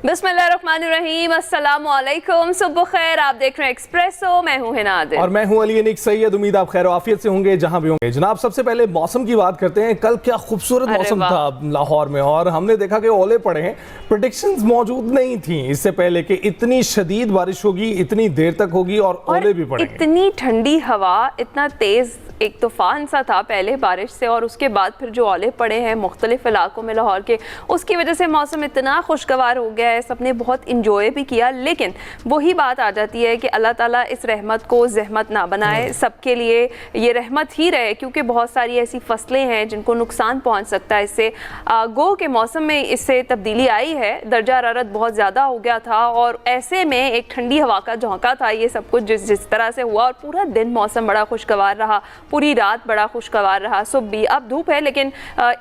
बिस्मिल्लाहिर्रहमानिर्रहीम, अस्सलाम वालेकुम, सुबह खैर। आप देख रहे हैं एक्सप्रेसो, मैं हूं हिना आदिल और मैं हूं अली अनीक सैयद। उम्मीद आप खैर आफियत से होंगे जहां भी होंगे। जनाब, सबसे पहले मौसम की बात करते हैं। कल क्या खूबसूरत मौसम था लाहौर में, और हमने देखा कि ओले पड़े हैं। प्रेडिक्शंस मौजूद नहीं थी इससे पहले कि इतनी शदीद बारिश होगी, इतनी देर तक होगी और ओले भी पड़ेंगे। इतनी ठंडी हवा, इतना तेज एक तूफान सा था पहले बारिश से, और उसके बाद फिर जो ओले पड़े हैं मुख्तलिफ इलाकों में लाहौर के, उसकी वजह से मौसम इतना खुशगवार हो गया है, सबने बहुत इंजॉय भी किया। लेकिन वही बात आ जाती है कि अल्लाह ताला इस रहमत को जहमत ना बनाए, सबके लिए ये रहमत ही रहे, क्योंकि बहुत सारी ऐसी फसलें हैं जिनको नुकसान पहुँच सकता है इससे। गो के मौसम में इससे तब्दीली आई है, दर्जा हरारत बहुत ज़्यादा हो गया था, और ऐसे में एक ठंडी हवा का झोंका था। ये सब कुछ जिस तरह से हुआ, और पूरा दिन मौसम बड़ा खुशगवार रहा, पूरी रात बड़ा खुशगवार रहा। सुबह भी, अब धूप है लेकिन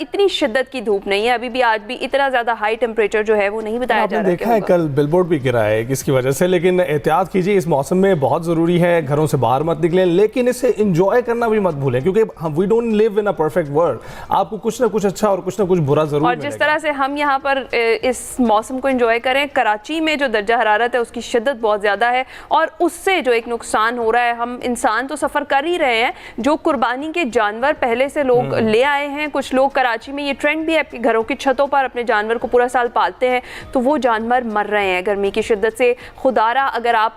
इतनी शिद्दत की धूप नहीं है। अभी भी आज भी इतना ज़्यादा हाई टेम्परेचर जो है वो नहीं बताया जा रहा है। देखा है कल बिलबोर्ड भी गिरा है इसकी वजह से, लेकिन एहतियात कीजिए, इस मौसम में बहुत ज़रूरी है, घरों से बाहर मत निकलें, लेकिन इसे इंजॉय करना भी मत भूलें, क्योंकि we don't live in a perfect world. आपको कुछ ना कुछ अच्छा और कुछ ना कुछ बुरा जरूर और जिस तरह से हम यहाँ पर इस मौसम को इंजॉय करें, कराची में जो दर्जा हरारत है उसकी शिद्दत बहुत ज़्यादा है, और उससे जो एक नुकसान हो रहा है, हम इंसान तो सफ़र कर ही रहे हैं, जो कुर्बानी के जानवर पहले से लोग ले आए हैं। कुछ लोग कराची में, ये ट्रेंड भी है, आपके घरों की छतों पर अपने जानवर को पूरा साल पालते हैं, तो वो जानवर मर रहे हैं गर्मी की शिद्दत से। खुदारा अगर आप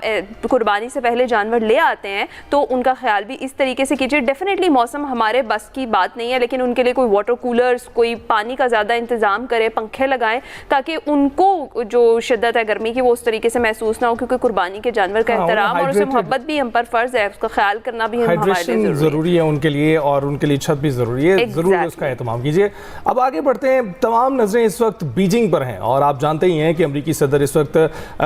कुर्बानी से पहले जानवर ले आते हैं तो उनका ख्याल भी इस तरीके से कीजिए। डेफिनेटली मौसम हमारे बस की बात नहीं है, लेकिन उनके लिए कोई वाटर कूलर्स, कोई पानी का ज़्यादा इंतज़ाम करें, पंखे लगाएं, ताकि उनको जो शिद्दत है गर्मी की वो उस तरीके से महसूस ना हो, क्योंकि कुर्बानी के जानवर का एहतराम और उसे मोहब्बत भी हम पर फ़र्ज़ है, उसका ख्याल करना भी हमारे लिए ज़रूरी है उनके लिए, और उनके लिए छत भी ज़रूरी है। ज़रूर उसका एहतमाम कीजिए। अब आगे बढ़ते हैं। तमाम नज़रें इस वक्त बीजिंग पर हैं, और आप जानते ही हैं कि अमरीकी सदर इस वक्त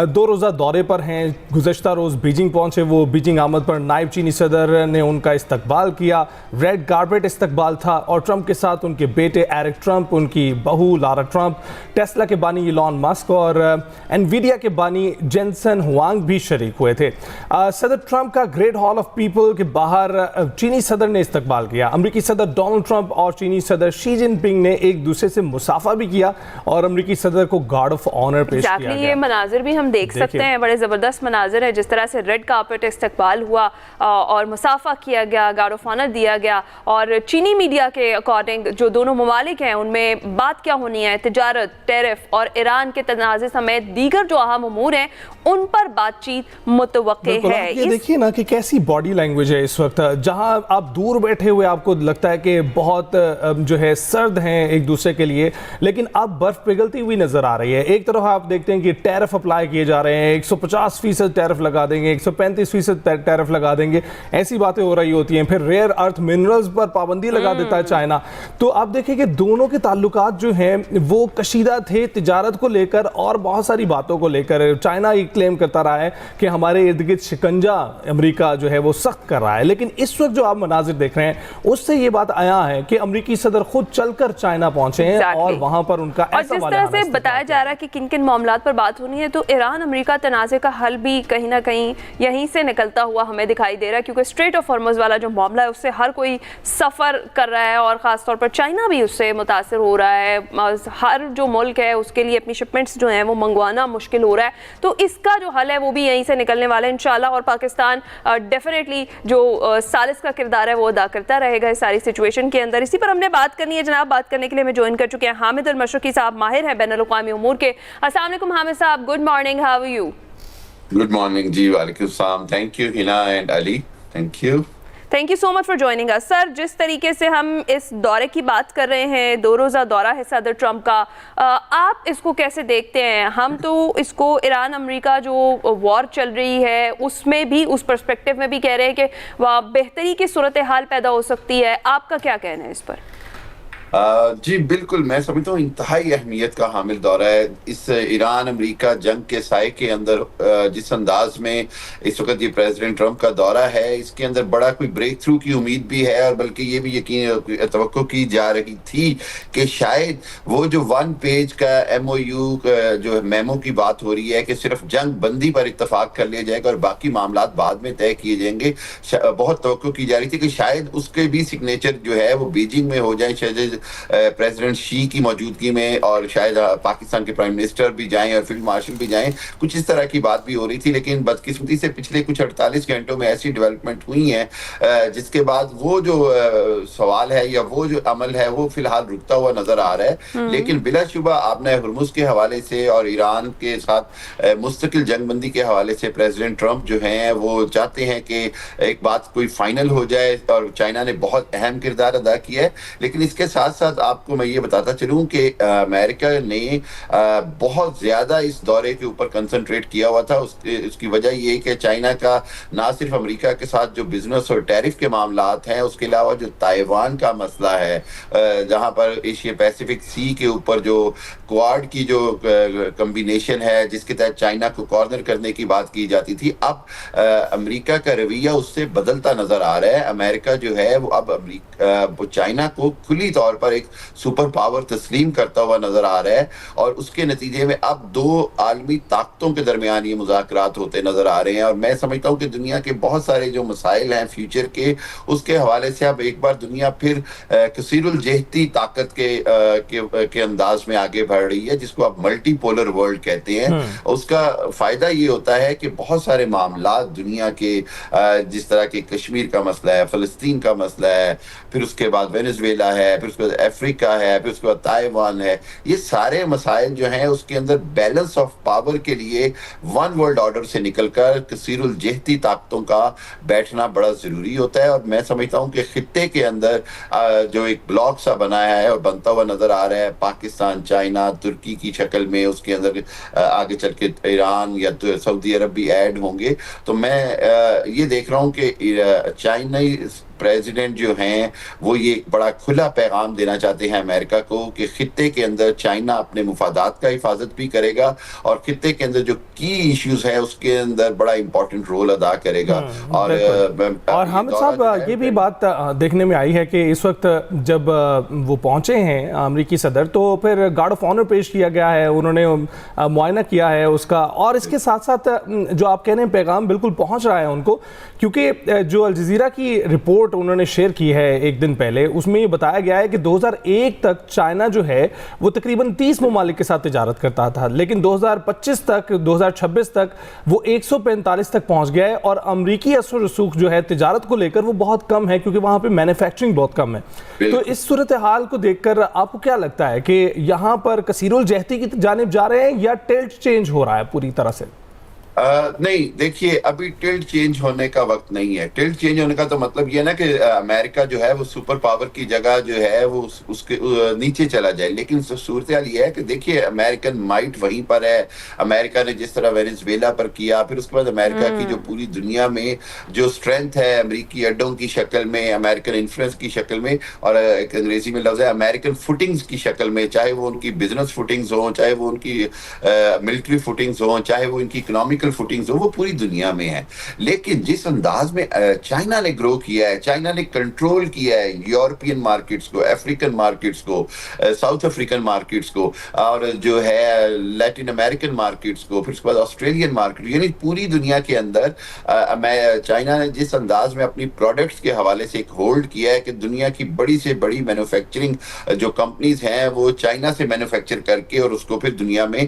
2 रोज़ा दौरे पर हैं। गुज़श्ता रोज़ बीजिंग पहुंचे वो। बीजिंग आमद पर नायब चीनी सदर ने उनका इस्तकबाल किया। रेड कारपेट इस्तकबाल था, और ट्रंप के साथ उनके बेटे एरिक ट्रंप, उनकी बहू लारा ट्रंप, टेस्ला के बानी इलॉन मस्क और एनवीडिया के बानी जेनसन हुआंग भी शरीक हुए थे। सदर ट्रंप का ग्रेट हॉल ऑफ पीपल के बाहर चीनी सदर ने इस्तकबाल किया। अमरीकी सदर डोनाल्ड ट्रंप और चीनी सदर शी जिनपिंग ने एक दूसरे से मुसाफा भी किया, और अमरीकी सदर को गार्ड ऑफ ऑनर पेश किया गया। ये मनाजिर भी हम देख सकते हैं, बड़े ज़बरदस्त मनाजिर है, जिस तरह से रेड कार्पेट इस्तकबाल हुआ और मुसाफा किया गया, गार्ड ऑफ ऑनर दिया गया। और चीनी मीडिया के अकॉर्डिंग जो दोनों ममालिक हैं उनमें बात क्या होनी है, तिजारत, टैरिफ और ईरान के तनाज़े समेत दीगर जो अहम उमूर हैं उन पर बातचीत मुतवक्के है। ये देखिए ना कि कैसी बॉडी लैंग्वेज है इस वक्त, जहां आप दूर बैठे हुए आपको लगता है कि बहुत जो है सर्द हैं एक दूसरे के लिए, लेकिन अब बर्फ पिघलती हुई नजर आ रही है। एक तरफ आप देखते हैं कि टैरिफ अप्लाई किए जा रहे हैं, 150% टैरिफ लगा देंगे, 135% टैरिफ लगा देंगे, ऐसी बातें हो रही होती हैं। फिर रेयर अर्थ मिनरल्स पर पाबंदी लगा देता है चाइना। तो आप देखिए कि दोनों के ताल्लुकात जो हैं वो कशीदा थे, तिजारत को लेकर और बहुत सारी बातों को लेकर। चाइना ये क्लेम करता रहा है कि हमारे इर्द गिर्द शिकंजा अमरीका जो है वो सख्त कर रहा है, लेकिन इस वक्त जो आप मनाजिर देख रहे हैं उससे ये बात आया है कि अमरीकी सदर खुद चलकर चाइना पहुंचे हैं, और वहां पर उनका और जिस तरह से बताया जा रहा है कि किन किन मामलात पर बात होनी है, तो ईरान अमेरिका तनाज़े का हल भी कहीं ना कहीं यहीं से निकलता हुआ हमें दिखाई दे रहा है, क्योंकि स्ट्रेट ऑफ हॉर्मुज़ वाला जो मामला है उससे हर कोई सफ़र कर रहा है, और ख़ास तौर पर चाइना भी उससे मुतासर हो रहा है। हर जो मुल्क है उसके लिए अपनी शिपमेंट्स जो हैं वो मंगवाना मुश्किल हो रहा है, तो इसका जो हल है वो भी यहीं से निकलने वाला है इंशाल्लाह। और पाकिस्तान डेफिनेटली जो सालिस का किरदार है वो अदा करता रहेगा इस सारी सिचुएशन के अंदर। इसी पर हमने बात करनी है जनाब। बात करने के लिए हमें ज्वाइन कर चुके हैं हामिद अल मशरकी साहब, माहिर हैं बैनुल अक़वामी उमूर के। अस्सलाम वालेकुम Hamid Sahab, good morning, how are you? Good morning ji, वालेकुम सलाम, thank you Hina and Ali, thank you so much for joining us. Sir, जिस तरीके से हम इस दौरे की बात कर रहे हैं, 2 रोज़ा दौरा है सदर ट्रंप का, आप इसको कैसे देखते हैं? हम तो इसको ईरान अमेरिका जो वॉर चल रही है उसमें भी, उस पर्सपेक्टिव में भी कह रहे हैं कि वह बेहतरी की सूरत हाल पैदा हो सकती है। आपका क्या कहना है इस पर? जी बिल्कुल, मैं समझता हूँ इंतहाई अहमियत का हामिल दौरा है। इस ईरान अमेरिका जंग के साए के अंदर जिस अंदाज में इस वक्त ये प्रेसिडेंट ट्रंप का दौरा है, इसके अंदर बड़ा कोई ब्रेक थ्रू की उम्मीद भी है, और बल्कि ये भी यकीन तवक्को की जा रही थी कि शायद वो जो 1 पेज का MOU जो मेमो की बात हो रही है कि सिर्फ जंग बंदी पर इत्तफाक कर लिया जाएगा और बाकी मामलात बाद में तय किए जाएंगे, बहुत तवक्को की जा रही थी कि शायद उसके भी सिग्नेचर जो है वो बीजिंग में हो जाए, शायद प्रेसिडेंट शी की मौजूदगी में, और शायद पाकिस्तान के प्राइम मिनिस्टर भी जाएं और फील्ड मार्शल भी जाएं, कुछ इस तरह की बात भी हो रही थी। लेकिन बदकिस्मती से पिछले कुछ 48 घंटों में ऐसी डेवलपमेंट हुई है जिसके बाद वो जो सवाल है या वो जो अमल है वो फिलहाल रुकता हुआ नजर आ रहा है। लेकिन बिलाशुबा आपने हुर्मुज के हवाले से और ईरान के साथ मुस्तकिल जंगबंदी के हवाले से प्रेसिडेंट ट्रंप जो हैं वो चाहते हैं कि एक बात कोई फाइनल हो जाए, और चाइना ने बहुत अहम किरदार अदा किया है। लेकिन इसके साथ साथ आपको मैं ये बताता चलूं कि अमेरिका ने बहुत ज्यादा इस दौरे के ऊपर कंसंट्रेट किया हुआ था। उसकी वजह ये कि चाइना का ना सिर्फ अमेरिका के साथ जो बिजनेस और टैरिफ के मामलात हैं, उसके अलावा जो ताइवान का मसला है, जहां पर एशिया पैसिफिक सी के ऊपर जो क्वाड की जो कॉम्बिनेशन है जिसके तहत चाइना को कॉर्नर करने की बात की जाती थी, अब अमेरिका का रवैया उससे बदलता नजर आ रहा है। अमेरिका जो है वो अब चाइना को खुली तौर पर एक सुपर पावर तस्लीम करता हुआ नजर आ रहा है, और उसके नतीजे में अब दो आलमी ताकतों के दरमियान ये मुज़ाकरात होते नजर आ रहे हैं। और मैं समझता हूँ कि दुनिया के बहुत सारे जो मसाइल हैं फ्यूचर के, उसके हवाले से अब एक बार दुनिया फिर कसीरुल जहती ताकत के अंदाज में आगे बढ़ रही है, जिसको आप मल्टीपोलर वर्ल्ड कहते हैं। उसका फायदा ये होता है कि बहुत सारे मामला दुनिया के, जिस तरह के कश्मीर का मसला है, फलस्तीन का मसला है, फिर उसके बाद वेनेजुएला है, फिर उसके बाद अफ्रीका है, फिर उसके बाद ताइवान है, ये सारे मसाइल जो हैं उसके अंदर बैलेंस ऑफ पावर के लिए वन वर्ल्ड ऑर्डर से निकलकर कसीरुल जहती ताकतों का बैठना बड़ा जरूरी होता है। और मैं समझता हूँ कि खित्ते के अंदर जो एक ब्लॉक सा बनाया है और बनता हुआ नजर आ रहा है, पाकिस्तान, चाइना, तुर्की की शक्ल में, उसके अंदर आगे चल के ईरान या सऊदी अरब भी ऐड होंगे। तो मैं ये देख रहा हूँ कि चाइना प्रेसिडेंट जो हैं वो ये बड़ा खुला पैगाम देना चाहते हैं अमेरिका को कि खित्ते के अंदर चाइना अपने मुफादात का हिफाजत भी करेगा, और खित्ते के अंदर जो की इश्यूज है उसके अंदर बड़ा इंपॉर्टेंट रोल अदा करेगा। और हामिद साहब, ये भी बात देखने में आई है कि इस वक्त जब वो पहुंचे हैं अमेरिकी सदर, तो फिर गार्ड ऑफ ऑनर पेश किया गया है, उन्होंने मुआयना किया है उसका, और इसके साथ साथ जो आप कह रहे हैं पैगाम बिल्कुल पहुंच रहा है उनको, क्योंकि जो अल जजीरा की रिपोर्ट उन्होंने शेयर की है एक दिन पहले, उसमें ये बताया गया है कि 2001 तक चाइना जो है वो तकरीबन 30 ममालिक के साथ तिजारत करता था, लेकिन 2025 तक 2026 तक वो 145 तक पहुंच गया है, और अमरीकी असर रसूख जो है तिजारत को लेकर वो बहुत कम है, क्योंकि वहां पे मैन्युफैक्चरिंग बहुत कम है। तो इस सूरत हाल को देखकर आपको क्या लगता है कि यहां पर कसीरुल जहती की जानिब जा रहे हैं या टिल्ट चेंज हो रहा है पूरी तरह से? नहीं, देखिए अभी टिल्ट चेंज होने का वक्त नहीं है। टिल्ट चेंज होने का तो मतलब ये ना कि अमेरिका जो है वो सुपर पावर की जगह जो है वो उसके नीचे चला जाए। लेकिन सूरत हाल ये है कि देखिए अमेरिकन माइट वहीं पर है। अमेरिका ने जिस तरह वेनेजुएला पर किया, फिर उसके बाद अमेरिका की जो पूरी दुनिया में जो स्ट्रेंथ है अमेरिकी अड्डों की शक्ल में, अमेरिकन इन्फ्लुएंस की शक्ल में, और एक अंग्रेजी में लफ्ज है अमेरिकन फुटिंग्स की शक्ल में, चाहे वो उनकी बिजनेस फुटिंग्स हो, चाहे वो उनकी मिलिट्री फुटिंग्स हो, चाहे वो इनकी इकोनॉमिकल फुटिंग्स हो, वो पूरी दुनिया में है। लेकिन जिस अंदाज में चाइना ने ग्रो किया है, चाइना ने कंट्रोल किया है यूरोपियन मार्केट्स को, अफ्रीकन मार्केट्स को, साउथ अफ्रीकन मार्केट्स को, और जो है लैटिन अमेरिकन मार्केट्स को, फिर उसके बाद ऑस्ट्रेलियन मार्केट, यानी पूरी दुनिया के अंदर चाइना ने जिस अंदाज में अपनी प्रोडक्ट्स के हवाले से एक होल्ड किया है कि दुनिया की बड़ी से बड़ी मैन्युफैक्चरिंग जो कंपनीज हैं वो चाइना से मैन्युफैक्चर करके और उसको फिर दुनिया में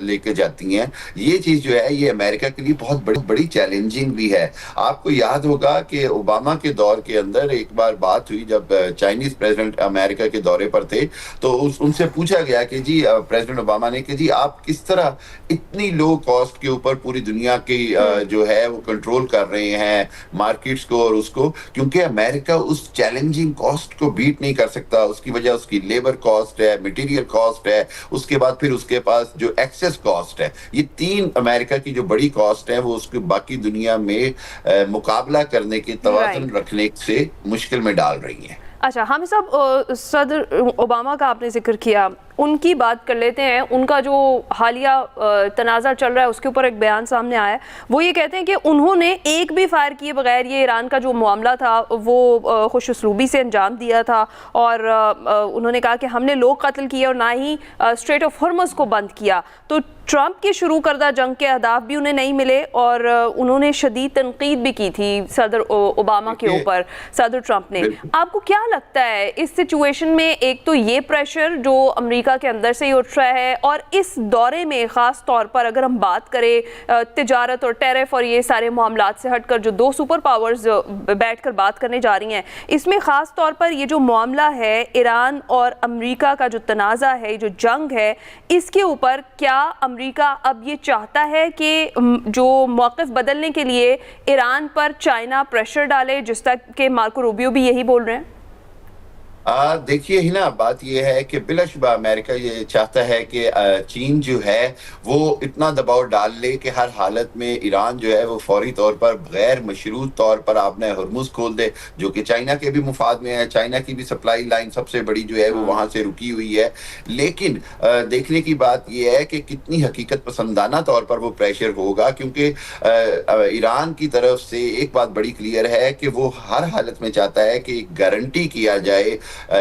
लेके जाती हैं। ये चीज जो है ये अमेरिका के लिए बहुत बड़ी चैलेंजिंग भी है। आपको याद होगा कि ओबामा के दौर के अंदर एक बार बात हुई जब चाइनीज प्रेसिडेंट अमेरिका के दौरे पर थे, तो उनसे पूछा गया कि जी प्रेसिडेंट ओबामा ने कि जी आप किस तरह इतनी लो कॉस्ट के ऊपर पूरी दुनिया की जो है वो कंट्रोल कर रहे हैं मार्केट्स को और उसको, क्योंकि अमेरिका उस चैलेंजिंग कॉस्ट को बीट नहीं कर सकता। उसकी वजह उसकी लेबर कॉस्ट है, मटेरियल कॉस्ट है, उसके बाद फिर उसके पास जो एक्सेस कॉस्ट है। ये तीन अमेरिका की जो बड़ी कॉस्ट है वो उसके बाकी दुनिया में मुकाबला करने के तवाज़ुन रखने से मुश्किल में डाल रही है। अच्छा हामिद साहब, सदर ओबामा का आपने जिक्र किया, उनकी बात कर लेते हैं। उनका जो हालिया तनाज़ा चल रहा है उसके ऊपर एक बयान सामने आया है। वो ये कहते हैं कि उन्होंने एक भी फायर किए बगैर ये ईरान का जो मामला था वो खुश उसलूबी से अंजाम दिया था, और उन्होंने कहा कि हमने लोग कत्ल किए और ना ही स्ट्रेट ऑफ हॉर्मुज़ को बंद किया। तो ट्रंप की शुरू करदा जंग के अहदाफ भी उन्हें नहीं मिले और उन्होंने शदीद तनकीद भी की थी सदर ओबामा के ऊपर, सदर ट्रंप ने। आपको क्या लगता है इस सिचुएशन में, एक तो ये प्रेशर जो अमेरिका के अंदर से ही उठ रहा है, और इस दौरे में ख़ास तौर पर अगर हम बात करें तिजारत और टैरिफ और ये सारे मामलात से हटकर जो दो सुपर पावर्स बैठकर बात करने जा रही हैं, इसमें ख़ास तौर पर ये जो मामला है ईरान और अमेरिका का जो तनाज़ा है, जो जंग है, इसके ऊपर क्या अमेरिका अब ये चाहता है कि जो मौक़िफ़ बदलने के लिए ईरान पर चाइना प्रेशर डाले, जिस तक के मार्को रूबियो भी यही बोल रहे हैं? देखिए ही ना, बात यह है कि बिलाशुबा अमेरिका ये चाहता है कि चीन जो है वो इतना दबाव डाल ले कि हर हालत में ईरान जो है वो फौरी तौर पर गैर मशरूत तौर पर आपने हरमुज़ खोल दे, जो कि चाइना के भी मुफाद में है। चाइना की भी सप्लाई लाइन सबसे बड़ी जो है वो वहाँ से रुकी हुई है। लेकिन देखने की बात यह है कि कितनी हकीकत पसंदाना तौर पर वो प्रेशर होगा, क्योंकि ईरान की तरफ से एक बात बड़ी क्लियर है कि वो हर हालत में चाहता है कि गारंटी किया जाए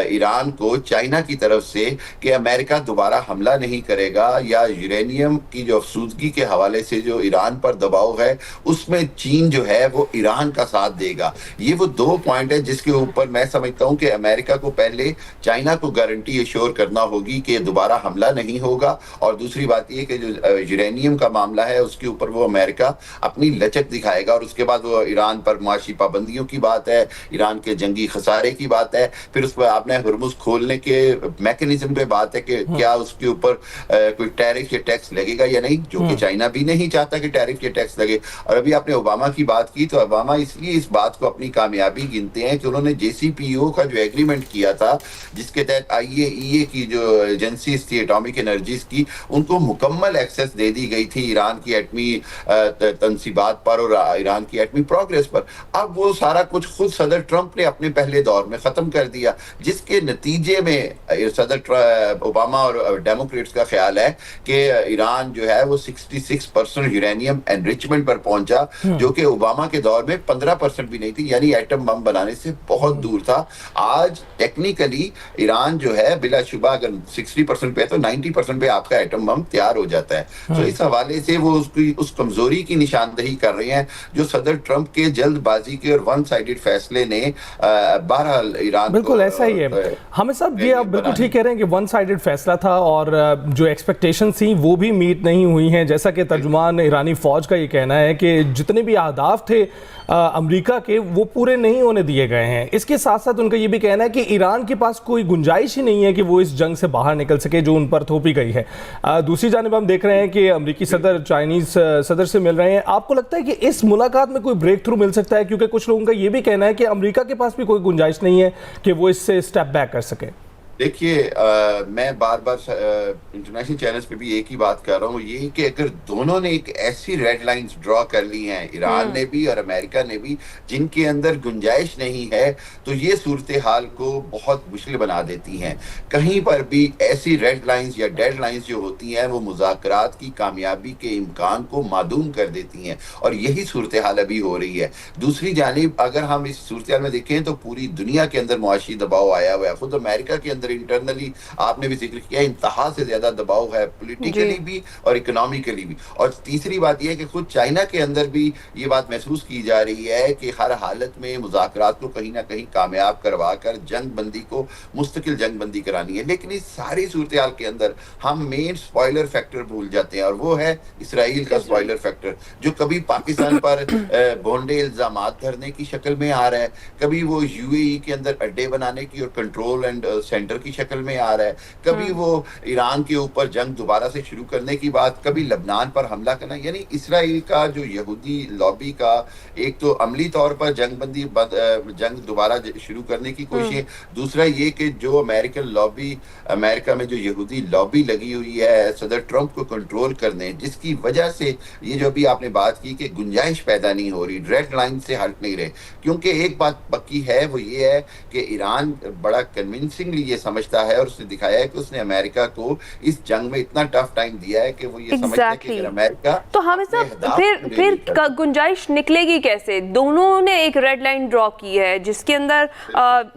ईरान को चाइना की तरफ से कि अमेरिका दोबारा हमला नहीं करेगा, या यूरेनियम की जो अफसूदगी के हवाले से जो ईरान पर दबाव है उसमें चीन जो है वो ईरान का साथ देगा। ये वो दो पॉइंट है जिसके ऊपर मैं समझता हूं कि अमेरिका को पहले चाइना को गारंटी एश्योर करना होगी कि दोबारा हमला नहीं होगा, और दूसरी बात ये कि जो यूरेनियम का मामला है उसके ऊपर वो अमेरिका अपनी लचक दिखाएगा, और उसके बाद वो ईरान पर मुआशी पाबंदियों की बात है, ईरान के जंगी खसारे की बात है, फिर उस पर आपने हरमुज़ खोलने के मैकेनिज्म पे बात है कि क्या उसके ऊपर कोई टैरिफ या टैक्स लगेगा या नहीं, जो कि चाइना भी नहीं चाहता कि टैरिफ या टैक्स लगे। और अभी आपने ओबामा की बात की, तो ओबामा इसलिए इस बात को अपनी कामयाबी गिनते हैं कि उन्होंने JCPOA का जो एग्रीमेंट किया था, जिसके तहत IAEA की जो एजेंसीज थी एटॉमिक एनर्जीज की, उनको मुकम्मल एक्सेस दे दी गई थी ईरान की एटमी तनसीबात पर और ईरान की एटमी प्रोग्रेस पर। अब वो सारा कुछ खुद सदर ट्रंप ने अपने पहले दौर में खत्म कर दिया, जिसके नतीजे में सदर ओबामा और डेमोक्रेट्स का ख्याल है कि ईरान जो है वो 66% यूरेनियम एनरिचमेंट पर पहुंचा, जो कि ओबामा के दौर में 15% भी नहीं थी, यानी एटम बम बनाने से बहुत दूर था। आज टेक्निकली ईरान जो है बिलाशुबा अगर 60% पे है तो 90% पे आपका एटम बम तैयार हो जाता है। तो इस हवाले से वो उसकी उस कमजोरी की निशानदही कर रहे हैं जो सदर ट्रंप के जल्दबाजी के और वन साइडेड फैसले ने बहरहाल ईरान बिल्कुल ऐसा ही है। हमें सब ये आप बिल्कुल ठीक कह रहे हैं कि वन साइडेड फैसला था और जो एक्सपेक्टेशन थी वो भी मीट नहीं हुई हैं। जैसा कि तर्जुमान ईरानी फौज का ये कहना है कि जितने भी अहदाफ थे अमेरिका के वो पूरे नहीं होने दिए गए हैं। इसके साथ साथ उनका ये भी कहना है कि ईरान के पास कोई गुंजाइश ही नहीं है कि वो इस जंग से बाहर निकल सके जो उन पर थोपी गई है। दूसरी जानिब हम देख रहे हैं कि अमेरिकी सदर चाइनीज सदर से मिल रहे हैं। आपको लगता है कि इस मुलाकात में कोई ब्रेक थ्रू मिल सकता है? क्योंकि कुछ लोगों का ये भी कहना है कि अमेरिका के पास भी कोई गुंजाइश नहीं है कि वो इससे स्टेप बैक कर सके। देखिए, मैं बार बार इंटरनेशनल चैनल्स पे भी एक ही बात कर रहा हूँ, ये कि अगर दोनों ने एक ऐसी रेड लाइंस ड्रॉ कर ली हैं, ईरान ने भी और अमेरिका ने भी, जिनके अंदर गुंजाइश नहीं है, तो ये सूरत हाल को बहुत मुश्किल बना देती हैं। कहीं पर भी ऐसी रेड लाइंस या डेड लाइंस जो होती हैं वो मुज़ाकरात की कामयाबी के इम्कान को मादूम कर देती हैं, और यही सूरत हाल अभी हो रही है। दूसरी जानिब अगर हम इस सूरत हाल में देखें तो पूरी दुनिया के अंदर मुआशी दबाव आया हुआ है। खुद अमेरिका के अंदर इंटरनली आपने भी जिक्र किया, इंतहा से ज्यादा दबाव है, पॉलिटिकली भी और इकोनॉमिकली भी। और तीसरी बात यह है कि खुद चाइना के अंदर भी ये बात महसूस की जा रही है कि हर हालत में मुज़ाकरात को कहीं ना कहीं कामयाब करवा कर जंग बंदी को मुस्तकिल जंग बंदी करानी है। लेकिन इस सारी सूरत हाल के अंदर हम मेन स्पॉइलर फैक्टर भूल जाते हैं, और वो है इसराइल का स्पॉइलर फैक्टर, जो कभी पाकिस्तान पर भोंडे इल्जामात धरने की शक्ल में आ रहा है, कभी वो UAE के अंदर अड्डे बनाने की और कंट्रोल एंड सेंटर की शक्ल में आ रहा है, कभी वो ईरान के ऊपर जंग दोबारा से शुरू करने की बात, कभी लबनान पर हमला करना। यानी इसराइल का जो यहूदी लॉबी का एक तो अमली तौर पर जंग दोबारा शुरू करने की कोशिश, दूसरा ये कि जो अमेरिकन लॉबी, अमेरिका में जो यहूदी लॉबी लगी हुई है सदर ट्रंप को कंट्रोल करने, जिसकी वजह से ये जो भी आपने बात की कि गुंजाइश पैदा नहीं हो रही, रेड लाइन से हट नहीं रहे। क्योंकि एक बात पक्की है, वो ये है कि ईरान बड़ा कन्विंसिंगली ये समझता है और उसने दिखाया है कि उसने अमेरिका को इस जंग में इतना टफ टाइम दिया है कि वो ये समझता है कि अगर अमेरिका तो हमें सब फिर गुंजाइश निकलेगी कैसे? दोनों ने एक रेड लाइन ड्रॉ की है जिसके अंदर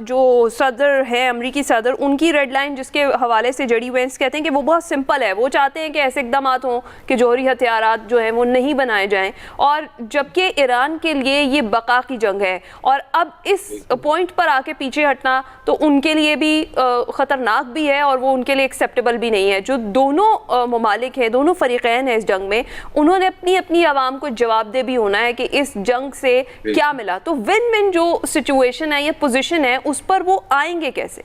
जो सदर है अमेरिकी सदर, उनकी रेड लाइन जिसके हवाले से जेडी वेंस कहते हैं कि वो बहुत सिंपल है, वो चाहते हैं कि ऐसे इकदाम हों कि जौहरी हथियारात जो है वो नहीं बनाए जाएं, और जबकि ईरान के लिए ये बका की जंग है और अब इस पॉइंट पर आके पीछे हटना तो उनके लिए भी ख़तरनाक भी है और वो उनके लिए एक्सेप्टेबल भी नहीं है। जो दोनों ममालिक हैं, दोनों फरीक़ैन हैं इस जंग में, उन्होंने अपनी अपनी आवाम को जवाबदेह भी होना है कि इस जंग से क्या मिला। तो विन विन जो सिचुएशन है या पोजीशन है उस पर वो आएंगे कैसे?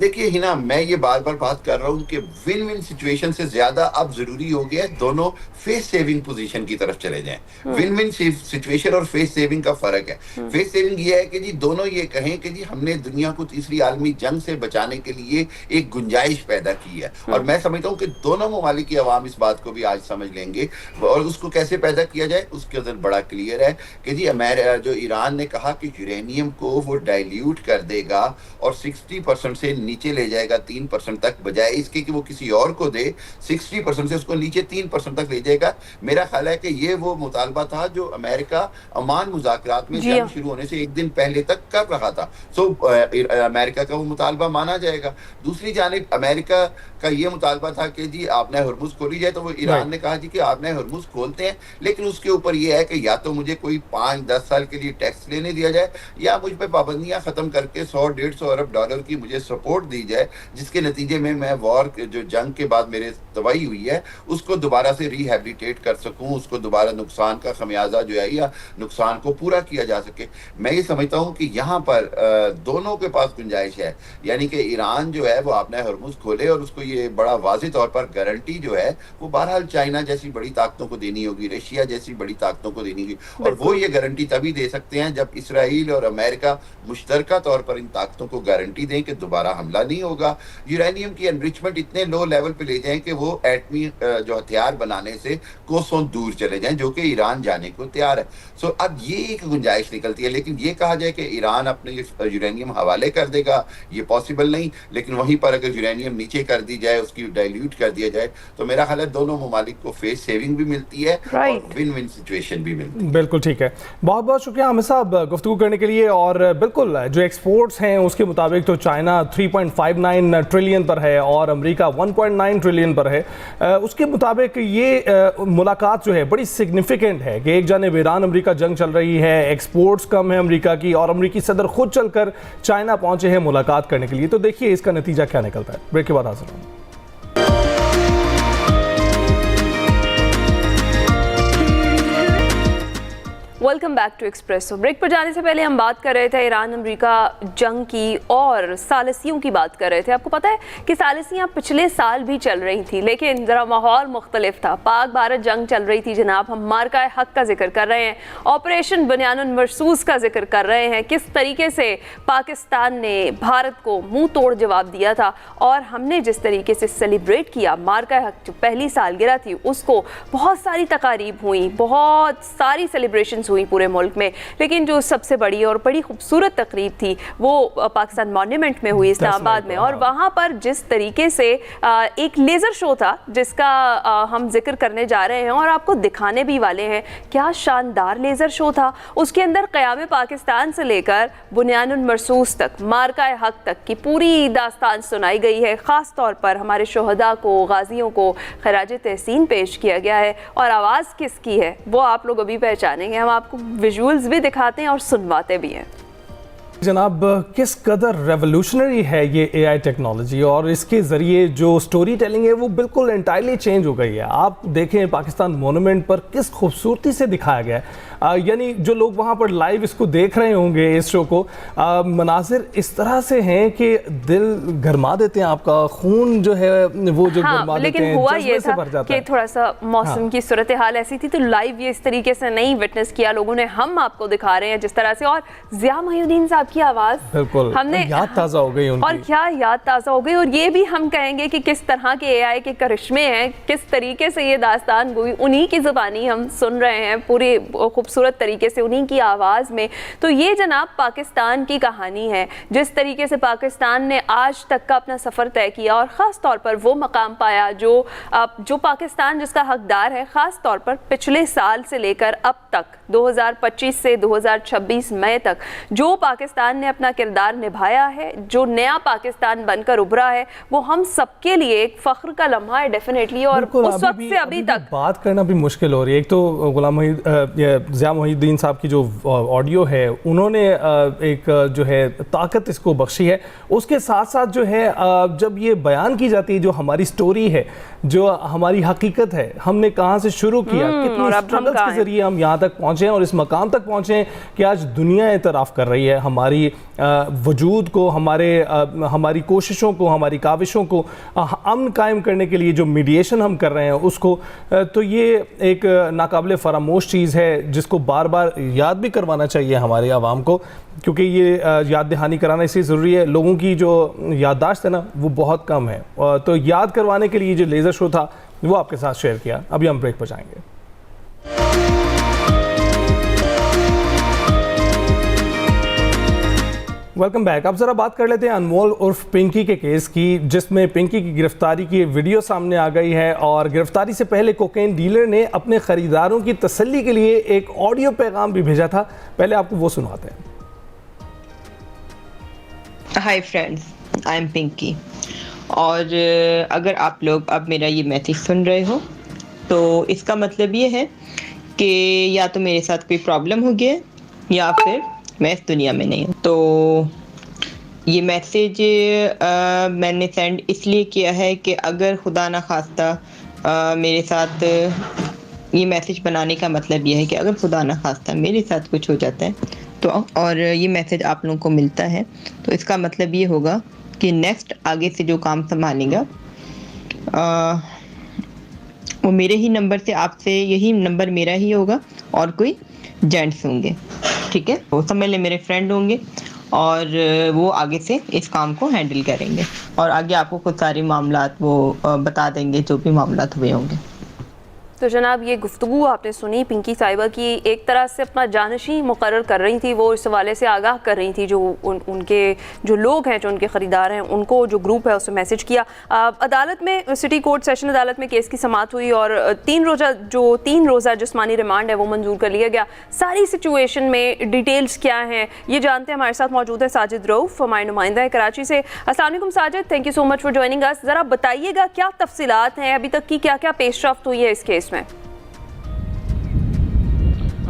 देखिए हिना, मैं ये बार बार बात कर रहा हूँ कि विन विन सिचुएशन से ज्यादा अब जरूरी हो गया है दोनों फेस सेविंग पोजीशन की तरफ चले जाएं। विन विन सिचुएशन और फेस सेविंग का फर्क है। फेस सेविंग ये है कि जी दोनों ये कहें कि जी हमने दुनिया को तीसरी आलमी जंग से बचाने के लिए एक गुंजाइश पैदा की है, और मैं समझता हूँ कि दोनों ममालिक की आवाम इस बात को भी आज समझ लेंगे। और उसको कैसे पैदा किया जाए उसके अंदर बड़ा क्लियर है कि जी जो ईरान ने कहा कि यूरेनियम को वो डाइल्यूट कर देगा और 60% से नीचे ले जाएगा 3% तक, बजाय इसके कि वो किसी और को दे 60% से उसको नीचे 3% तक ले जाएगा। मेरा ख्याल है कि ये वो मुतालबा था जो अमेरिका अमान मुज़ाकरात में जंग शुरू होने से एक दिन पहले तक कर रहा था। सो अमेरिका का वो मुतालबा माना जाएगा। दूसरी जानिब अमेरिका का ये मुतालबा था कि जी आपने हुर्मुज़ खोली जाए, तो वो ईरान ने कहा जी कि आपने हुर्मुज़ खोलते हैं, लेकिन उसके ऊपर ये है कि या तो मुझे कोई 5-10 साल के लिए टैक्स लेने दिया जाए या मुझ पर पाबंदियां खत्म करके 100-150 अरब डॉलर की मुझे सपोर्ट दी जाए, जिसके नतीजे में मैं वॉर जो जंग के बाद मेरे तबाही हुई है उसको दोबारा से रिहेबिलिटेट कर सकूं, उसको दोबारा नुकसान का खमियाजा जो है या नुकसान को पूरा किया जा सके। मैं ये समझता हूं कि यहाँ पर दोनों के पास गुंजाइश है, यानी कि ईरान जो है वो आपने हुर्मुज़ खोले और उसको ये बड़ा वाज़ेह तौर पर गारंटी जो है वो बहरहाल चाइना जैसी बड़ी ताकतों को देनी होगी, रशिया जैसी बड़ी ताकतों को देनी होगी, और वो ये गारंटी तभी दे सकते हैं जब इसराइल और अमेरिका मुश्तरका तौर पर इन ताकतों को गारंटी दें कि दोबारा हमला नहीं होगा। यूरेनियम की एनरिचमेंट इतने लो लेवल पे ले जाएं कि वो एटमी जो हथियार बनाने से कोसों दूर चले जाएं, जो कि ईरान जाने को तैयार है। सो अब ये एक गुंजाइश निकलती है, लेकिन ये कहा जाए कि ईरान अपने यूरेनियम हवाले कर देगा, ये पॉसिबल नहीं। लेकिन वहीं पर अगर यूरेनियम नीचे कर दी जाए, उसकी डाइल्यूट कर दिया जाए, तो मेरा ख्याल है दोनों ममालिक को फेस सेविंग भी मिलती है और विन विन सिचुएशन भी मिलती है। बिल्कुल ठीक है, बहुत बहुत शुक्रिया आमिर साहब गुफ्तगू करने के लिए। और बिल्कुल जो एक्सपोर्ट्स हैं उसके मुताबिक तो चाइना 3.59 ट्रिलियन पर है और अमेरिका 1.9 ट्रिलियन पर है। उसके मुताबिक ये मुलाकात जो है बड़ी सिग्निफिकेंट है कि एक जानिब ईरान अमेरिका जंग चल रही है, एक्सपोर्ट्स कम है अमेरिका की, और अमेरिकी सदर खुद चलकर चाइना पहुंचे हैं मुलाकात करने के लिए। तो देखिए इसका नतीजा क्या निकलता है। ब्रेक के बाद हाजिर हूं। Welcome back to Expresso. Break पर जाने से पहले हम बात कर रहे थे ईरान अमेरिका जंग की और सालिसियों की बात कर रहे थे। आपको पता है कि सालिसियाँ पिछले साल भी चल रही थी, लेकिन ज़रा माहौल मुख्तलिफ था। पाक भारत जंग चल रही थी जनाब। हम मार्का हक का जिक्र कर रहे हैं, ऑपरेशन बुनियानुल मरसूस का जिक्र कर रहे हैं, किस तरीके से पाकिस्तान ने भारत को मुंह तोड़ जवाब दिया था, और हमने जिस तरीके से सेलिब्रेट किया मार्का हक जो पहली सालगिरह थी उसको। बहुत सारी तकारीब हुई, बहुत सारी सेलिब्रेशन हुई पूरे मुल्क में, लेकिन जो सबसे बड़ी और बड़ी खूबसूरत तकरीब थी वो पाकिस्तान मॉन्यूमेंट में हुई इस्लामाबाद में। और वहाँ पर जिस तरीके से एक लेज़र शो था जिसका हम जिक्र करने जा रहे हैं और आपको दिखाने भी वाले हैं। क्या शानदार लेज़र शो था। उसके अंदर क़याम पाकिस्तान से लेकर बुनियानुल मरसूस तक, मार्का हक तक की पूरी दास्तान सुनाई गई है। ख़ास तौर पर हमारे शोहदा को, गाजियों को खराज तहसीन पेश किया गया है। और आवाज़ किसकी है वो आप लोग अभी पहचानेंगे। हम आपको विजुअल्स भी दिखाते हैं और सुनवाते भी हैं। जनाब किस कदर रेवोल्यूशनरी है ये एआई टेक्नोलॉजी, और इसके ज़रिए जो स्टोरी टेलिंग है वो बिल्कुल एंटायरली चेंज हो गई है। आप देखें पाकिस्तान मोनूमेंट पर किस खूबसूरती से दिखाया गया है। यानी जो लोग वहाँ पर लाइव इसको देख रहे होंगे इस शो को, मनाजिर इस तरह से हैं कि दिल गरमा देते हैं, आपका खून जो है वो जो गरमा देते हैं। लेकिन हुआ ये था कि थोड़ा सा मौसम की सूरत हाल ऐसी थी, तो लाइव ये इस तरीके से नहीं विटनेस किया लोगों ने। हम आपको दिखा रहे हैं जिस तरह से। और ज़िया मोहिउद्दीन साहब की आवाज़, बिल्कुल हमने याद ताज़ा हो गई उनकी। और क्या याद ताज़ा हो गई। और ये भी हम कहेंगे कि किस तरह के एआई के करिश्मे हैं, किस तरीके से ये दास्तान गोई उन्हीं की ज़बानी हम सुन रहे हैं पूरे खूबसूरत तरीके से, उन्हीं की आवाज़ में। तो ये जनाब पाकिस्तान की कहानी है, जिस तरीके से पाकिस्तान ने आज तक का अपना सफ़र तय किया और ख़ास तौर पर वो मकाम पाया जो पाकिस्तान जिसका हकदार है, ख़ास तौर पर पिछले साल से लेकर अब तक 2025 से 2026 मई तक जो पाकिस्तान ने अपना किरदार निभाया है, जो नया पाकिस्तान बनकर उभरा है, वो हम सबके लिए एक फ़ख्र का लम्हा है डेफिनेटली। और उस वक्त से अभी तक बात करना भी मुश्किल हो रही है। एक तो ज़िया मोहिउद्दीन साहब की जो ऑडियो है, उन्होंने एक जो है ताकत इसको बख्शी है। उसके साथ साथ जो है जब ये बयान की जाती है जो हमारी स्टोरी है, जो हमारी हकीकत है, हमने कहाँ से शुरू किया, कितनी स्ट्रगल्स के जरिए हम यहाँ तक पहुँचे हैं और इस मकाम तक पहुँचे हैं कि आज दुनिया एतराफ़ कर रही है हमारी वजूद को, हमारी कोशिशों को, हमारी काविशों को अमन कायम करने के लिए जो मीडिएशन हम कर रहे हैं उसको। तो ये एक नाकाबिले फरामोश चीज़ है जिसको बार बार याद भी करवाना चाहिए हमारे आवाम को, क्योंकि ये याद दहानी कराना इसलिए ज़रूरी है। लोगों की जो याददाश्त है ना वो बहुत कम है, तो याद करवाने के लिए जो लेज़र शो था वो आपके साथ शेयर किया। अभी हम ब्रेक पर जाएंगे। Welcome back. अब जरा बात कर लेते हैं अनमोल उर्फ पिंकी के केस की, जिसमें पिंकी की गिरफ्तारी की वीडियो सामने आ गई है और गिरफ्तारी से पहले कोकेन डीलर ने अपने खरीदारों की तसल्ली के लिए एक ऑडियो पैगाम भी भेजा था। पहले आपको वो सुनाते हैं। Hi friends, I am Pinky. और अगर आप लोग अब मेरा ये मैसेज सुन रहे हो तो इसका मतलब ये है कि या तो मेरे साथ कोई प्रॉब्लम हो गया या फिर मैं इस दुनिया में नहीं हूँ। तो ये मैसेज मैंने सेंड इसलिए किया है कि अगर खुदा ना खास्ता मेरे साथ, ये मैसेज बनाने का मतलब ये है कि अगर खुदा ना खास्ता मेरे साथ कुछ हो जाता है तो, और ये मैसेज आप लोगों को मिलता है, तो इसका मतलब ये होगा कि नेक्स्ट आगे से जो काम संभालेगा वो मेरे ही नंबर से, आपसे यही नंबर मेरा ही होगा और कोई जेंट्स होंगे, ठीक है। वो समझ ले मेरे फ्रेंड होंगे और वो आगे से इस काम को हैंडल करेंगे और आगे आपको खुद सारे मामलात वो बता देंगे जो भी मामलात हुए होंगे। तो जनाब ये गुफ्तगू आपने सुनी पिंकी साहिबा की, एक तरह से अपना जानशी मुकर्रर कर रही थी, वो इस हवाले से आगाह कर रही थी जो उनके जो लोग हैं, जो उनके ख़रीदार हैं, उनको जो ग्रुप है उससे मैसेज किया। अदालत में, सिटी कोर्ट सेशन अदालत में केस की समाअत हुई और 3 रोज़ा जिस्मानी रिमांड है वो मंजूर कर लिया गया। सारी सिचुएशन में डिटेल्स क्या हैं ये जानते हैं। हमारे साथ मौजूद है साजिद रऊफ़, हमारे नुमाइंदा है कराची से। अस्सलाम वालेकुम Sajid, thank you so much for joining अस। ज़रा बताइएगा क्या तफसीलात हैं, अभी तक की क्या क्या पेशरफ्त हुई है इस केस में?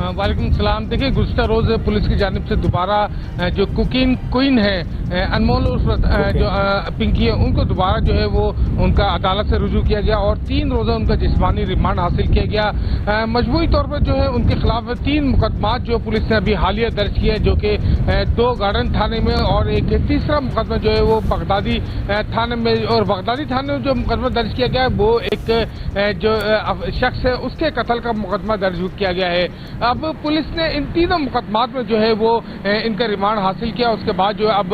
वालेकुम सलाम। देखिए, गुज़श्ता रोज़ पुलिस की जानिब से दोबारा जो कुकिंग क्वीन है अनमोल जो पिंकी है, उनको दोबारा जो है वो उनका अदालत से रुजू किया गया और 3 रोज़ा उनका जिस्मानी रिमांड हासिल किया गया। मजबूरी तौर पर जो है उनके खिलाफ 3 मुकदमात जो पुलिस ने अभी हालिया दर्ज किए हैं, जो कि 2 गार्डन थाने में और एक तीसरा मुकदमा जो है वो बगदादी थाने में, और बगदादी थाने में जो मुकदमा दर्ज किया गया है वो एक जो शख्स है उसके कत्ल का मुकदमा दर्ज किया गया है। अब पुलिस ने इन तीनों मुकदमात में जो है वो इनका रिमांड हासिल किया। उसके बाद जो है अब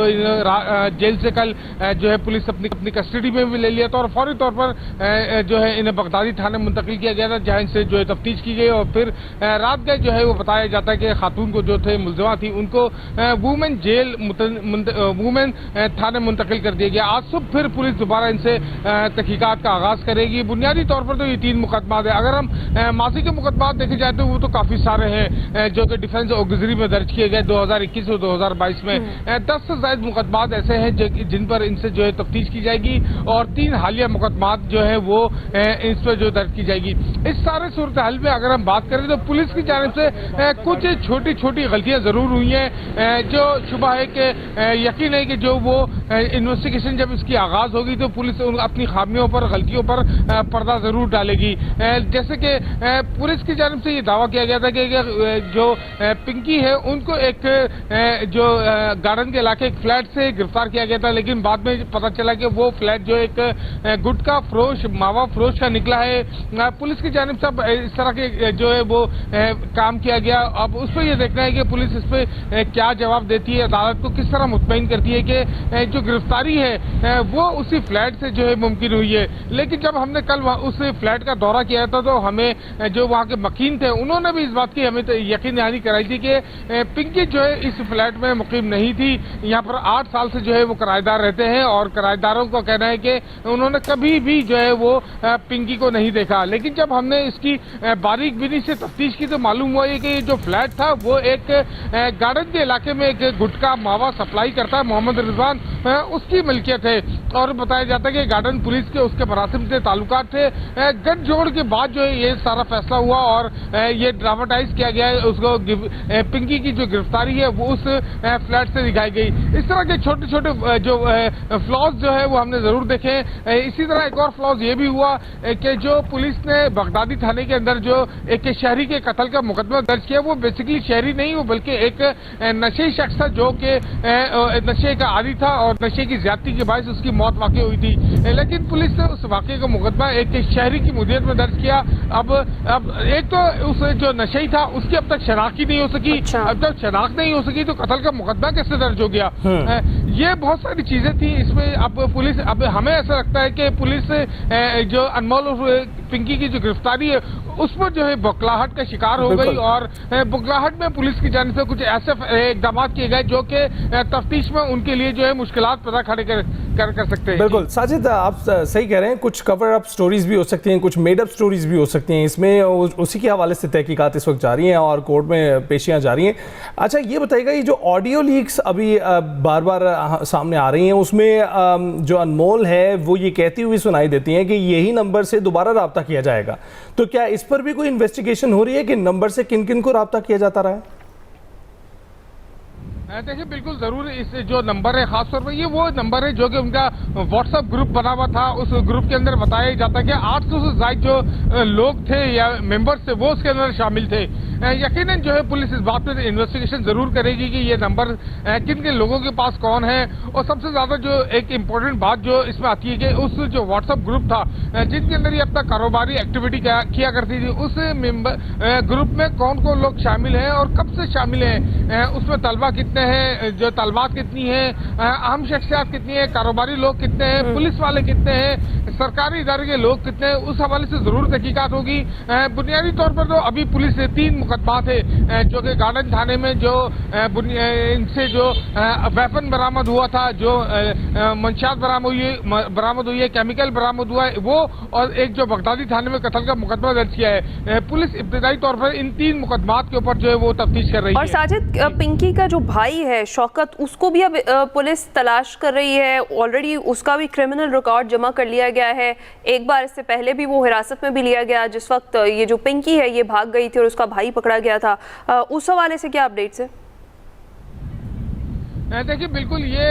जेल से कल जो है पुलिस अपनी कस्टडी में भी ले लिया था और फौरी तौर पर जो है इन्हें बगदादी थाने मुंतकिल किया गया था, जहाँ इनसे जो है तफ्तीश की गई और फिर रात गए जो है वो बताया जाता है कि खातून को जो थे मुलजमा थी उनको वुमेन जेल वुमेन थाने मुंतकिल कर दिया गया। आज सुबह फिर पुलिस दोबारा इनसे तहकीकात का आगाज करेगी। बुनियादी तौर पर तो ये 3 मुकदमात है। अगर हम माजी के मुकदमात देखे जाए तो वो तो काफी सारे हैं जो कि डिफेंस ऑक्सिलरी में दर्ज किए गए 2021 और 2022 में। 10 से ज्यादा मुकदमात ऐसे हैं जिन पर इनसे जो है तफ्तीश की जाएगी और 3 हालिया मुकदमात जो है वो इस पर जो दर्ज की जाएगी। इस सारे सूरत हाल में अगर हम बात करें तो पुलिस की जानिब से कुछ छोटी छोटी गलतियां जरूर हुई हैं, जो शुबह है कि यकीन है कि जो वो इन्वेस्टिगेशन जब इसकी आगाज होगी तो पुलिस अपनी खामियों पर, गलतियों पर पर्दा जरूर डालेगी। जैसे कि पुलिस की जानिब से ये दावा किया गया था कि जो पिंकी है उनको एक जो गार्डन के इलाके एक फ्लैट से गिरफ्तार किया गया था, लेकिन बाद में पता चला कि वो फ्लैट जो एक गुटखा फरोश, मावा फरोश का निकला है। पुलिस की जानिब से इस तरह के जो है वो काम किया गया। अब उस पर यह देखना है कि पुलिस इस पे क्या जवाब देती है, अदालत को किस तरह मुतमईन करती है कि जो गिरफ्तारी है वो उसी फ्लैट से जो है मुमकिन हुई है। लेकिन जब हमने कल उस फ्लैट का दौरा किया था तो हमें जो वहाँ के मकीन थे उन्होंने भी इस बात की हमें तो यकीन दहानी कराई थी कि पिंकी जो है इस फ्लैट में मुकीम नहीं थी। यहाँ पर 8 साल से जो है वो किराएदार रहते हैं और किराएदारों का कहना है कि उन्होंने कभी भी जो है वो पिंकी को नहीं देखा। लेकिन जब हमने इसकी बारीक बीनी से तफ्तीश की तो मालूम हुआ है कि ये जो फ्लैट था वो एक गार्डन के इलाके में एक गुटखा मावा सप्लाई करता है मोहम्मद रिजवान, उसकी मिल्कियत है। और बताया जाता है कि गार्डन पुलिस के उसके मरासिम से ताल्लुकात थे। गठजोड़ के बाद जो है ये सारा फैसला हुआ और ये ड्रामेटाइज किया गया है। उसको पिंकी की जो गिरफ्तारी है वो उस फ्लैट से दिखाई गई। इस तरह के छोटे छोटे जो फ्लॉज जो है वो हमने जरूर देखे। इसी तरह एक और फ्लॉज ये भी हुआ कि जो पुलिस ने बगदादी थाने के अंदर जो एक शहरी के कत्ल का मुकदमा दर्ज किया, वो बेसिकली शहरी नहीं, वो बल्कि एक नशे शख्स था जो कि नशे का आदी था और नशे की ज्यादती के बायस उसकी मौत वाकई हुई थी। लेकिन पुलिस ने उस वाकये का मुकदमा एक शहरी की मुद्दत में दर्ज किया। अब एक तो उस जो नशे था उसकी अब तक शनाख्त ही नहीं हो सकी। अब तक शनाख्त नहीं हो सकी तो कत्ल का मुकदमा कैसे दर्ज हो गया? ये बहुत सारी चीजें थी इसमें। अब पुलिस, अब हमें ऐसा लगता है कि पुलिस जो अनमोल पिंकी की जो गिरफ्तारी है उस पर जो है बौखलाहट का शिकार हो गई और बौखलाहट में पुलिस की जानिब से कुछ ऐसे इकदाम किए गए जो कि तफ्तीश में उनके लिए जो है मुश्किलात पैदा खड़े कर सकते हैं। बिल्कुल साजिद, आप सही कह रहे हैं। कुछ कवर अप स्टोरीज भी हो सकती हैं, कुछ मेड अप स्टोरीज भी हो सकती हैं इसमें। उसी के हवाले से तहकीकात इस वक्त जारी हैं और कोर्ट में पेशियां जारी हैं। अच्छा, ये बताइएगा, ये जो ऑडियो लीक्स अभी बार बार सामने आ रही हैं उसमें जो अनमोल है वो ये कहती हुई सुनाई देती हैं कि यही नंबर से दोबारा रब्ता किया जाएगा, तो क्या इस पर भी कोई इन्वेस्टिगेशन हो रही है कि नंबर से किन किन को रब्ता किया जाता रहा है? देखिए, बिल्कुल जरूर इस जो नंबर है खासतौर पर ये वो नंबर है जो कि उनका व्हाट्सएप ग्रुप बना हुआ था। उस ग्रुप के अंदर बताया जाता है कि 800 से ज्यादा जो लोग थे या मेंबर्स थे वो उसके अंदर शामिल थे। यकीनन जो है पुलिस इस बात पर इन्वेस्टिगेशन जरूर करेगी कि ये नंबर किन किन लोगों के पास कौन है। और सबसे ज्यादा जो एक इम्पोर्टेंट बात जो इसमें आती है कि उस जो व्हाट्सएप ग्रुप था जिनके अंदर ये अपना कारोबारी एक्टिविटी किया करती थी, उस ग्रुप में कौन कौन लोग शामिल हैं और कब से शामिल हैं, उसमें तलबा कितने हैं, जो तलबात कितनी है, अहम शख्सियात कितनी है, कारोबारी लोग कितने हैं, पुलिस वाले कितने हैं, सरकारी इदारे के लोग कितने हैं, उस हवाले से जरूर तहकीकात होगी। बुनियादी तौर पर तो अभी पुलिस ने 3 मुकदमा थे जो कि गार्डन थाने में जो इनसे जो वेपन बरामद हुआ था, जो मंशात बरामद हुई है, केमिकल बरामद हुआ है वो, और एक जो बगदादी थाने में कत्ल का मुकदमा दर्ज किया है। पुलिस इब्तिदाई तौर पर इन 3 मुकदमात के ऊपर जो है वो तफ्तीश कर रही है। और साजिद, पिंकी का जो भाई है शौकत, उसको भी अब पुलिस तलाश कर रही है। ऑलरेडी उसका भी क्रिमिनल रिकॉर्ड जमा कर लिया गया है। एक बार इससे पहले भी वो हिरासत में भी लिया गया जिस वक्त ये जो पिंकी है ये भाग गई थी और उसका भाई पकड़ा गया था। उस हवाले से क्या अपडेट्स है? देखिए, बिल्कुल ये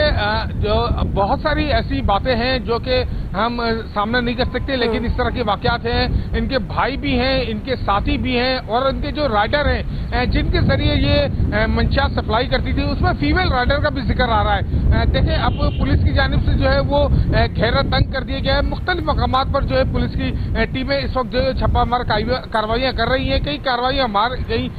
जो बहुत सारी ऐसी बातें हैं जो कि हम सामने नहीं कर सकते, लेकिन इस तरह के वाकयात हैं। इनके भाई भी हैं, इनके साथी भी हैं और इनके जो राइडर हैं जिनके जरिए ये मंशात सप्लाई करती थी, उसमें फीमेल राइडर का भी जिक्र आ रहा है। देखिए, अब पुलिस की जानिब से जो है वो घेरा तंग कर दिया गया है। मुख्तलिफ मकामात पर जो है पुलिस की टीमें इस वक्त जो है छापामार कार्रवाइयाँ कर रही हैं। कई कार्रवाइयाँ कई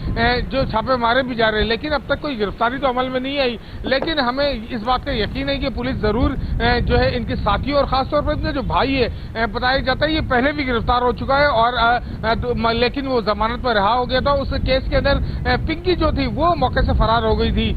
जो छापे मारे भी जा रहे हैं, लेकिन अब तक कोई गिरफ्तारी तो अमल में नहीं आई। लेकिन हमें इस बात का यकीन है कि पुलिस जरूर जो है इनके साथियों और खासतौर पर इनका जो भाई है बताया जाता है ये पहले भी गिरफ्तार हो चुका है और लेकिन वो जमानत पर रहा हो गया था। उस केस के अंदर पिंकी जो थी वो मौके से फरार हो गई थी।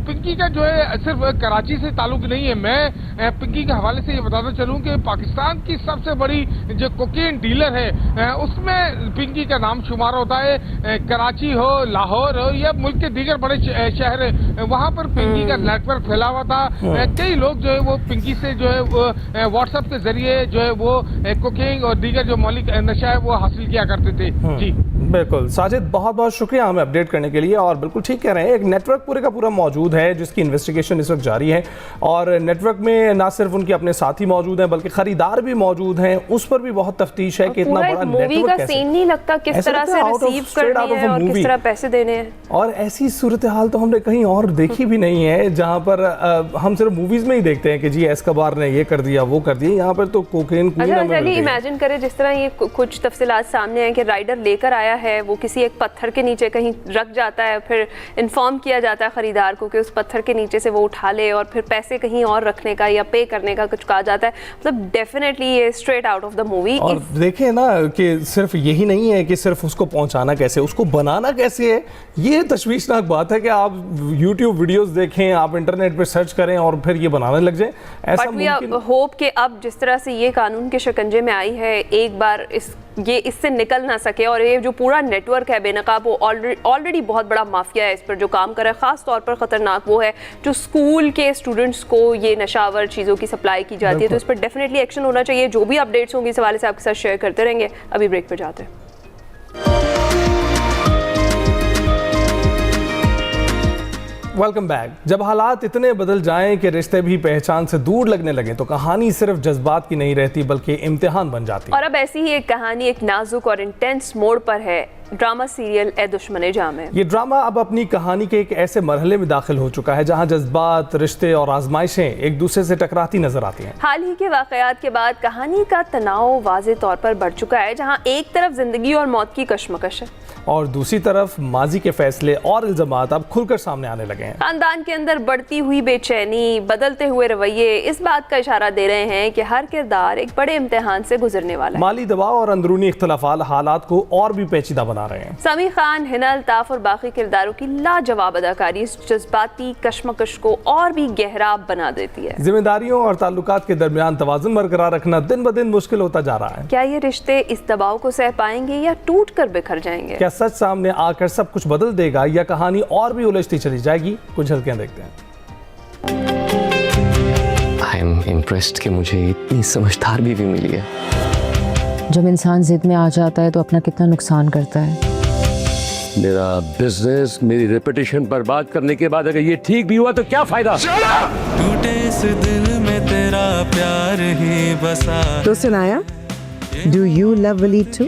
पिंकी का जो है सिर्फ कराची से ताल्लुक नहीं है। मैं पिंकी के हवाले से ये बताता चलूं कि पाकिस्तान की सबसे बड़ी जो कोकेन डीलर है उसमें पिंकी का नाम शुमार होता है। कराची हो, लाहौर हो या मुल्क के दीगर बड़े शहर है, वहां पर पिंकी का नेटवर्क फैला हुआ था। कई लोग जो है वो पिंकी से जो है वो व्हाट्सएप के जरिए जो है वो कोकेन और दीगर जो मौलिक नशा है वो हासिल किया करते थे। जी बिल्कुल साजिद, बहुत बहुत शुक्रिया हमें अपडेट करने के लिए। और बिल्कुल ठीक कह रहे हैं, एक नेटवर्क पूरे का पूरा मौजूद है जिसकी इन्वेस्टिगेशन इस वक्त जारी है, और नेटवर्क में ना सिर्फ उनके अपने साथी मौजूद हैं बल्कि खरीदार भी मौजूद हैं, उस पर भी बहुत तफ्तीश है कि इतना बड़ा मूवी का सीन नहीं लगता किस तरह से रिसीव करनी है और किस तरह पैसे देने हैं। और ऐसी सूरत हाल तो हमने कहीं और देखी भी नहीं है, जहाँ पर हम सिर्फ मूवीज में ही देखते हैं कि जी एस्कोबार ने ये कर दिया वो कर दिया, यहाँ पर तो कोकेन क्वीन हमें मिल गई। इमेजिन करें जिस तरह ये कुछ तफसीलात सामने है कि राइडर लेकर आया है, वो किसी एक पत्थर के नीचे कहीं रख जाता है, फिर इन्फॉर्म किया जाता है खरीदार को कि उस पत्थर के नीचे से वो उठा ले, और फिर पैसे कहीं और रखने का या पे करने का कुछ कहा जाता है। मतलब डेफिनेटली ये straight out of the movie. और देखें ना कि सिर्फ यही नहीं है कि सिर्फ उसको पहुंचाना कैसे, उसको बनाना कैसे है, ये तशवीशनाक बात है कि आप YouTube वीडियोस देखें, आप इंटरनेट पर सर्च करें और फिर ये बनाने लग जाएं। ऐसा मुमकिन होप कि अब जिस तरह से ये कानून के शिकंजे में आई है, एक बार इससे निकल ना सके, और ये जो पूरा नेटवर्क है बेनकाब, वो ऑलरेडी बहुत बड़ा माफिया है इस पर जो काम कर रहा है। ख़ास तौर पर ख़तरनाक वो है जो स्कूल के स्टूडेंट्स को ये नशावर चीज़ों की सप्लाई की जाती है, तो इस पर डेफिनेटली एक्शन होना चाहिए। जो भी अपडेट्स होंगी इस हवाले से आपके साथ शेयर करते रहेंगे। अभी ब्रेक पर जाते हैं। Welcome back. जब हालात इतने बदल जाएं कि रिश्ते भी पहचान से दूर लगने लगे तो कहानी सिर्फ जज्बात की नहीं रहती बल्कि इम्तिहान बन जाती है। और अब ऐसी ही एक कहानी एक नाजुक और इंटेंस मोड़ पर है। ड्रामा सीरियल ए दुश्मने जां में ये ड्रामा अब अपनी कहानी के एक ऐसे मरहले में दाखिल हो चुका है जहां जज्बात, रिश्ते और आजमाइशें एक दूसरे से टकराती नजर आती हैं। हाल ही के वाकयात के बाद कहानी का तनाव वाज़े तौर पर बढ़ चुका है, जहां एक तरफ जिंदगी और मौत की कशमकश है और दूसरी तरफ माजी के फैसले और इल्जामात अब खुलकर सामने आने लगे हैं। खानदान के अंदर बढ़ती हुई बेचैनी, बदलते हुए रवैये इस बात का इशारा दे रहे हैं कि हर किरदार एक बड़े इम्तिहान से गुजरने वाला है। माली दबाव और अंदरूनी इख्तलाफात हालात को और भी पेचीदा बना रहे हैं। समी खान, हिना अल्ताफ और बाकी किरदारों की लाजवाब अदाकारी इस जज्बाती कशमकश को और भी गहरा बना देती है। जिम्मेदारियों और ताल्लुकात के दरमियान तवाज़ुन बरकरार रखना दिन ब दिन मुश्किल होता जा रहा है। क्या ये रिश्ते इस दबाव को सह पाएंगे या टूट कर बिखर जाएंगे? क्या सच सामने आकर सब कुछ बदल देगा या कहानी और भी उलझती चली जाएगी? कुछ झलकियां देखते हैं। आई एम इम्प्रेस्ड कि मुझे इतनी समझदार बीवी मिली है। जब इंसान जिद में आ जाता है तो अपना कितना नुकसान करता है। मेरा बिजनेस, मेरी रेपुटेशन बर्बाद करने के बाद अगर ये ठीक भी हुआ तो क्या फायदा? टूटे इस दिल में तेरा प्यार ही बसा। तो सुनाया, do you love Walid too?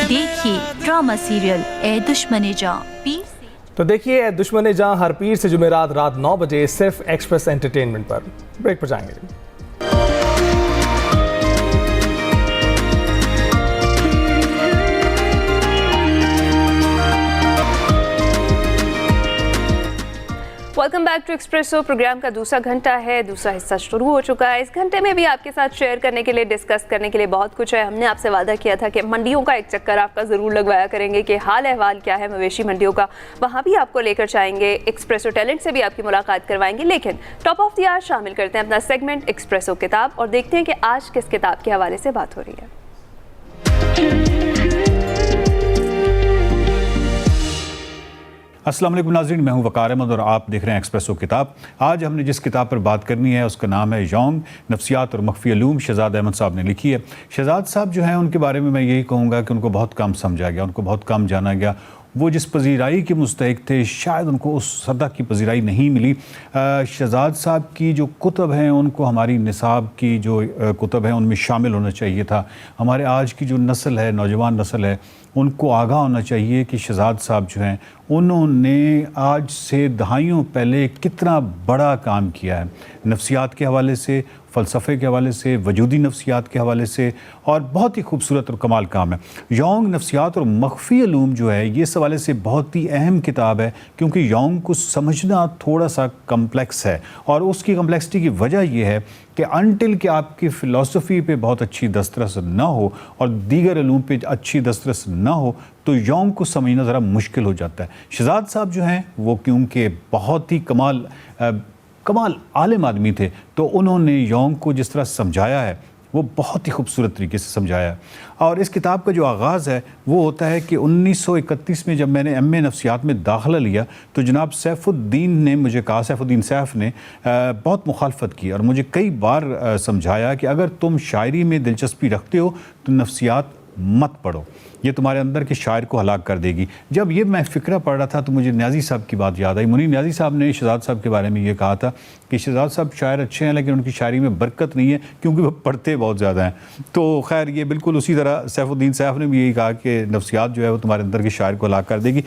देखिए ड्रामा सीरियल ए दुश्मने जां पीर। तो देखिए ए दुश्मने जां हर पीर से जुमेरात रात 9 बजे सिर्फ एक्सप्रेस एंटरटेनमेंट पर। ब्रेक पर जाएंगे। Welcome back to Expresso. Program का दूसरा घंटा है, दूसरा हिस्सा शुरू हो चुका है। इस घंटे में भी आपके साथ शेयर करने के लिए, डिस्कस करने के लिए बहुत कुछ है। हमने आपसे वादा किया था कि मंडियों का एक चक्कर आपका ज़रूर लगवाया करेंगे कि हाल अहवाल क्या है मवेशी मंडियों का, वहाँ भी आपको लेकर जाएंगे। एक्सप्रेसो टैलेंट से भी आपकी मुलाकात करवाएंगे। लेकिन टॉप ऑफ द आवर शामिल करते हैं अपना सेगमेंट एक्सप्रेसो किताब, और देखते हैं कि आज किस किताब के हवाले से बात हो रही है। अस्सलाम वालेकुम नाज़रीन, मैं हूं वकार अहमद और आप देख रहे हैं एक्सप्रेसो किताब। आज हमने जिस किताब पर बात करनी है उसका नाम है यौंग, नफ्सियात और मख्फी उलूम। शहजाद अहमद साहब ने लिखी है। शहजाद साहब जो हैं उनके बारे में मैं यही कहूँगा कि उनको बहुत कम समझा गया, उनको बहुत कम जाना गया। वो जिस पजीराई के मुस्तहिक थे शायद उनको उस सदा की पजीराई नहीं मिली। शहजाद साहब की जो कुतब हैं उनको हमारी निसाब की जो कुतब हैं उनमें शामिल होना चाहिए था। हमारे आज की जो नस्ल है, नौजवान नस्ल है, उनको आगाह होना चाहिए कि शहजाद साहब जो हैं उन्होंने आज से दहाइयों पहले कितना बड़ा काम किया है, नफ्सियात के हवाले से, फ़लसफ़े के हवाले से, वजूदी नफ्सियात के हवाले से, और बहुत ही खूबसूरत और कमाल काम है। यौंग, नफ्सियात और मख्फी उलूम जो है ये इस हवाले से बहुत ही अहम किताब है, क्योंकि यौंग को समझना थोड़ा सा कम्प्लेक्स है, और उसकी कम्प्लेक्सिटी की वजह यह है कि अनटिल कि आपकी फ़िलासफ़ी पे बहुत अच्छी दस्तरस ना हो और दीगर उलूम पे अच्छी दस्तरस ना हो तो यौंग को समझना ज़रा मुश्किल हो जाता है। शहजाद साहब जो हैं वो क्योंकि बहुत ही कमाल आलिम आदमी थे, तो उन्होंने यौंग को जिस तरह समझाया है वो बहुत ही खूबसूरत तरीके से समझाया है। और इस किताब का जो आगाज़ है वो होता है कि 1931 में जब मैंने एम.ए. नफ्सियात में दाखिला लिया तो जनाब सैफुद्दीन ने मुझे कहा, सैफुद्दीन सैफ ने बहुत मुखालफत की और मुझे कई बार समझाया कि अगर तुम शायरी में दिलचस्पी रखते हो तो नफ्सियात मत पढ़ो, ये तुम्हारे अंदर के शायर को हलाक कर देगी। जब ये मैं फ़िक्रा पढ़ रहा था तो मुझे न्याज़ी साहब की बात याद आई। मुनीर न्याज़ी साहब ने शहजाद साहब के बारे में ये कहा था कि शहजाद साहब शायर अच्छे हैं लेकिन उनकी शायरी में बरकत नहीं है क्योंकि वो पढ़ते बहुत ज़्यादा हैं। तो खैर ये बिल्कुल उसी तरह सैफुद्दीन सैफ ने भी यही कहा कि नफ्सियात जो है वो तुम्हारे अंदर के शायर को हलाक कर देगी।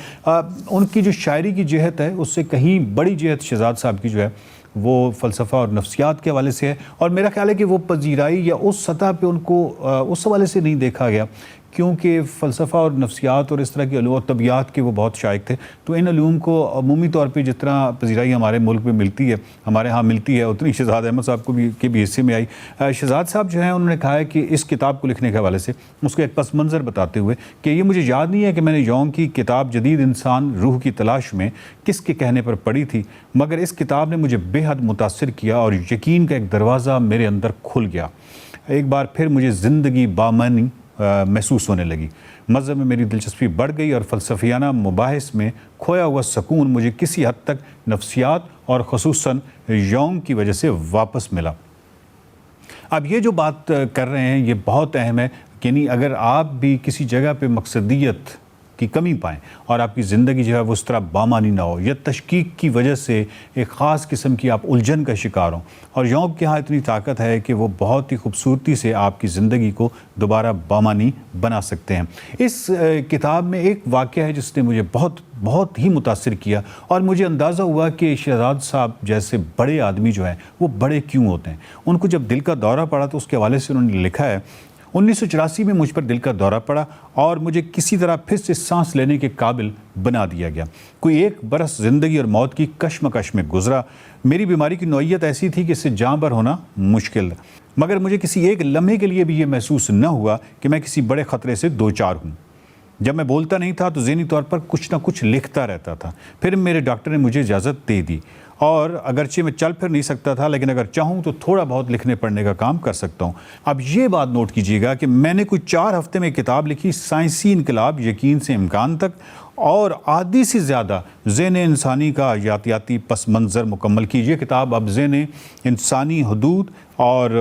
उनकी जो शायरी की जहत है उससे कहीं बड़ी जहत शहजाद साहब की जो है वो फ़लसफ़ा और नफ्सियात के हवाले से है। और मेरा ख्याल है कि वो पजीराई या उस सतह पे उनको उस हवाले से नहीं देखा गया क्योंकि फ़लसफ़ा और नफ्सियात और इस तरह की अलूम और तबियात के वो बहुत शायक थे। तो इन अलूम को अमूमी तौर पे जितना पजीराई हमारे मुल्क में मिलती है, हमारे यहाँ मिलती है, उतनी शहजाद अहमद साहब को भी के भी हिस्से में आई। शहजाद साहब जो हैं उन्होंने कहा है कि इस किताब को लिखने के हवाले से उसका एक पस मंज़र बताते हुए कि ये मुझे याद नहीं है कि मैंने यौम की किताब जदीद इंसान रूह की तलाश में किसके कहने पर पढ़ी थी, मगर इस किताब ने मुझे बेहद मुतासिर किया और यकीन का एक दरवाज़ा मेरे अंदर खुल गया। एक बार फिर मुझे ज़िंदगी बामानी महसूस होने लगी। मज़हब में मेरी दिलचस्पी बढ़ गई और फ़लसफ़ियाना मुबाहिस में खोया हुआ सुकून मुझे किसी हद तक नफ्सियात और ख़ुसूसन यौम की वजह से वापस मिला। अब ये जो बात कर रहे हैं ये बहुत अहम है कि नहीं, अगर आप भी किसी जगह पे मकसदियत की कमी पाएँ और आपकी ज़िंदगी जो है वो उस तरह बामानी ना हो या तशकीक की वजह से एक ख़ास किस्म की आप उलझन का शिकार हों, और यौम के यहाँ इतनी ताकत है कि वो बहुत ही खूबसूरती से आपकी ज़िंदगी को दोबारा बामानी बना सकते हैं। इस किताब में एक वाक़या है जिसने मुझे बहुत ही मुतासिर किया और मुझे अंदाज़ा हुआ कि शहजाद साहब जैसे बड़े आदमी जो हैं वो बड़े क्यों होते हैं। उनको जब दिल का दौरा पड़ा तो उसके हवाले से उन्होंने लिखा है, 1984 में मुझ पर दिल का दौरा पड़ा और मुझे किसी तरह फिर से सांस लेने के काबिल बना दिया गया। कोई 1 बरस ज़िंदगी और मौत की कश्मकश में गुजरा। मेरी बीमारी की नौइयत ऐसी थी कि इससे जान बर होना मुश्किल था, मगर मुझे किसी एक लम्हे के लिए भी ये महसूस न हुआ कि मैं किसी बड़े ख़तरे से दो चार हूँ। जब मैं बोलता नहीं था तो ज़हनी तौर पर कुछ ना कुछ लिखता रहता था। फिर मेरे डॉक्टर ने मुझे इजाज़त दे दी और अगरचे मैं चल फिर नहीं सकता था लेकिन अगर चाहूँ तो थोड़ा बहुत लिखने पढ़ने का काम कर सकता हूँ। अब ये बात नोट कीजिएगा कि मैंने कुछ 4 हफ्ते में किताब लिखी, साइंसी इनकलाब यकीन से इम्कान तक, और आधी से ज़्यादा ज़हन इंसानी का यातियाती पस मंज़र मुकम्मल की। ये किताब अब ज़हन इंसानी हदूद और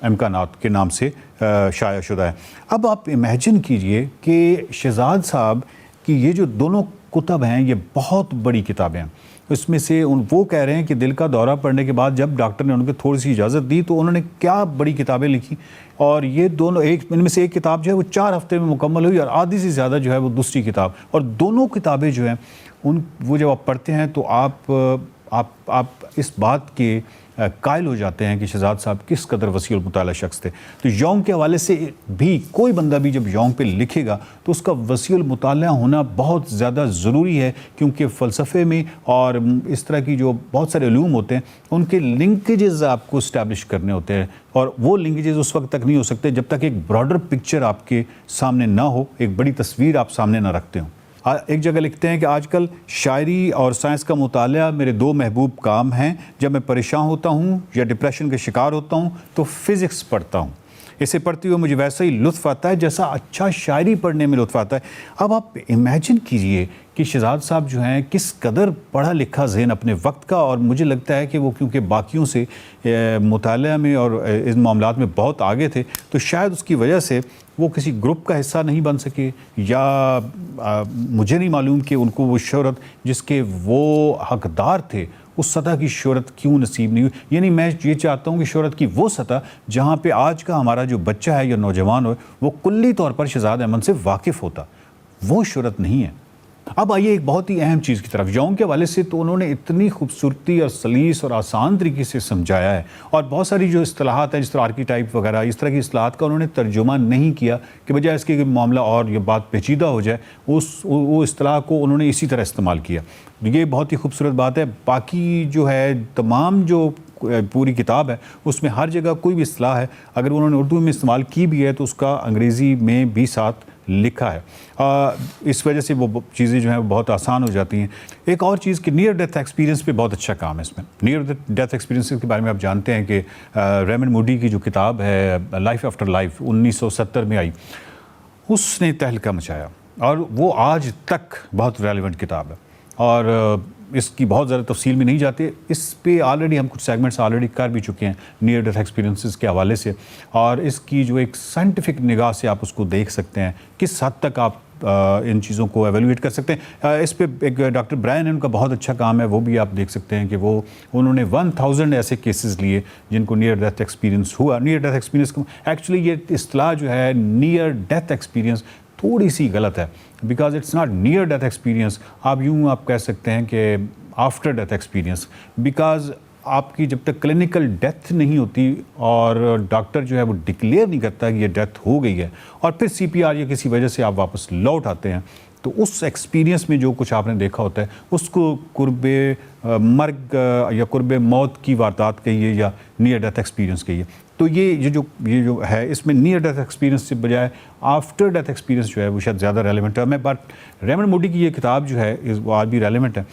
इम्कानात के नाम से शाया शुदा है। अब आप इमेजिन कीजिए कि शहजाद साहब की ये जो दोनों कुतब हैं ये बहुत बड़ी किताबें हैं। इसमें से वो कह रहे हैं कि दिल का दौरा पड़ने के बाद जब डॉक्टर ने उनको थोड़ी सी इजाज़त दी तो उन्होंने क्या बड़ी किताबें लिखी, और ये दोनों इनमें से एक किताब जो है वो 4 हफ्ते में मुकम्मल हुई और आधी से ज़्यादा जो है वो दूसरी किताब। और दोनों किताबें जो हैं वो जब आप पढ़ते हैं तो आप इस बात के कायल हो जाते हैं कि शहजाद साहब किस कदर वसी और मुताला शख्स थे। तो यौम के हवाले से भी कोई बंदा भी जब यौम पे लिखेगा तो उसका वसी और मुताला होना बहुत ज़्यादा ज़रूरी है, क्योंकि फ़लसफ़े में और इस तरह की जो बहुत सारे उलूम होते हैं उनके लिंकेजेस आपको इस्टेब्लिश करने होते हैं, और वो लिंकेजेस उस वक्त तक नहीं हो सकते जब तक एक ब्रॉडर पिक्चर आपके सामने ना हो, एक बड़ी तस्वीर आप सामने ना रखते हो। एक जगह लिखते हैं कि आजकल शायरी और साइंस का मुताला मेरे 2 महबूब काम हैं। जब मैं परेशान होता हूँ या डिप्रेशन का शिकार होता हूँ तो फ़िज़िक्स पढ़ता हूँ। इसे पढ़ते हुए मुझे वैसा ही लुत्फ़ आता है जैसा अच्छा शायरी पढ़ने में लुत्फ़ आता है। अब आप इमेजिन कीजिए कि शहजाद साहब जो हैं किस कदर पढ़ा लिखा ज़हन अपने वक्त का, और मुझे लगता है कि वो क्योंकि बाकियों से मुताला में और इन मामलात में बहुत आगे थे तो शायद उसकी वजह से वो किसी ग्रुप का हिस्सा नहीं बन सके, या मुझे नहीं मालूम कि उनको वो शोहरत जिसके वो हकदार थे उस सतह की शोहरत क्यों नसीब नहीं हुई। यानी मैं ये चाहता हूँ कि शोहरत की वो सतह जहाँ पे आज का हमारा जो बच्चा है या नौजवान हो वो कुल्ली तौर पर शहजाद अहमद से वाकिफ़ होता, वो शोहरत नहीं है। अब आइए एक बहुत ही अहम चीज़ की तरफ। यौम के हवाले से तो उन्होंने इतनी खूबसूरती और सलीस और आसान तरीके से समझाया है, और बहुत सारी जो इस्तिलाहात हैं जिस तरह आर्कीटाइप वगैरह इस तरह की इस्तिलाहात का उन्होंने तर्जुमा नहीं किया कि बजाय इसके कि मामला और ये बात पेचीदा हो जाए, वो इस्तिलाह को उन्होंने इसी तरह इस्तेमाल किया। ये बहुत ही खूबसूरत बात है। बाकी जो है तमाम जो पूरी किताब है उसमें हर जगह कोई भी इस्तिलाह है अगर उन्होंने उर्दू में इस्तेमाल की भी है तो उसका अंग्रेज़ी में भी साथ लिखा है। इस वजह से वो चीज़ें जो हैं बहुत आसान हो जाती हैं। एक और चीज़ कि नियर डेथ एक्सपीरियंस पे बहुत अच्छा काम है इसमें। नियर डेथ एक्सपीरियंस के बारे में आप जानते हैं कि रेमंड मूडी की जो किताब है लाइफ आफ्टर लाइफ 1970 में आई, उसने तहलका मचाया और वो आज तक बहुत रेलेवेंट किताब है। और इसकी बहुत ज़्यादा तफसील में नहीं जाते, इस पे ऑलरेडी हम कुछ सेगमेंट्स ऑलरेडी कर भी चुके हैं नियर डेथ एक्सपीरियंसेस के हवाले से, और इसकी जो एक साइंटिफिक निगाह से आप उसको देख सकते हैं, किस हद तक आप इन चीज़ों को एवेलुएट कर सकते हैं। इस पे एक डॉक्टर ब्रायन है, उनका बहुत अच्छा काम है, वो भी आप देख सकते हैं कि उन्होंने 1000 ऐसे केसेस लिए जिनको नियर डेथ एक्सपीरियंस हुआ। नियर डेथ एक्सपीरियंस एक्चुअली ये इस्तिलाह जो है नियर डेथ एक्सपीरियंस थोड़ी सी गलत है, because it's not near death experience. आप कह सकते हैं कि आफ्टर डेथ एक्सपीरियंस, बिकॉज आपकी जब तक क्लिनिकल डेथ नहीं होती और डॉक्टर जो है वो डिक्लेयर नहीं करता कि ये डेथ हो गई है, और फिर CPR या किसी वजह से आप वापस लौट आते हैं, तो उस एक्सपीरियंस में जो कुछ आपने देखा होता है उसको कुर्बे मर्ग या कुर्बे मौत की वारदात कहिए या नियर डेथ एक्सपीरियंस कहिए। तो ये जो है इसमें नियर डेथ एक्सपीरियंस से बजाय आफ्टर डेथ एक्सपीरियंस जो है वो शायद ज़्यादा रेलेवेंट है। मैं बात रेमंड मूडी की ये किताब जो है वो आज भी रेलेवेंट है।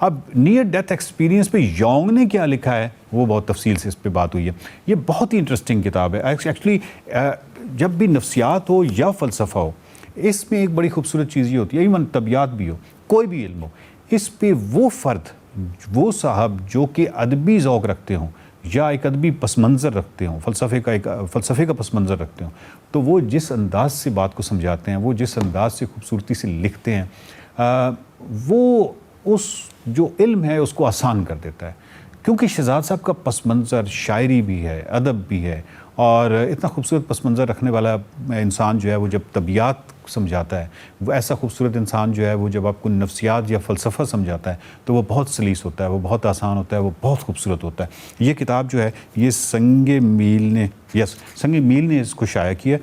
अब नियर डेथ एक्सपीरियंस पे योंग ने क्या लिखा है वो बहुत तफसील से इस पे बात हुई है। ये बहुत ही इंटरेस्टिंग किताब है एक्चुअली। जब भी नफ्सियात हो या फ़लसफ़ा हो, इसमें एक बड़ी खूबसूरत चीज़ ये होती है, इवन तबियात भी हो, कोई भी इल्म हो, इस पे वो फ़र्द, वो साहब जो कि अदबी ज़ौक़ रखते हों या एक अदबी पस मंज़र रखते हों, फ़लसफ़े का पस मंज़र रखते हों, तो वो जिस अंदाज़ से बात को समझाते हैं, वो जिस अंदाज़ से खूबसूरती से लिखते हैं, वो उस जो इल्म है उसको आसान कर देता है। क्योंकि शहजाद साहब का पस मंज़र शायरी भी है, अदब भी है, और इतना खूबसूरत पस मंज़र रखने वाला इंसान जो है वो जब तबियात समझाता है, वो ऐसा खूबसूरत इंसान जो है वो जब आपको नफ्सियात या फ़लसफ़ा समझाता है तो वो बहुत सलीस होता है, वो बहुत आसान होता है, वो बहुत खूबसूरत होता है। ये किताब जो है ये संगे मील ने इसको शाया किया।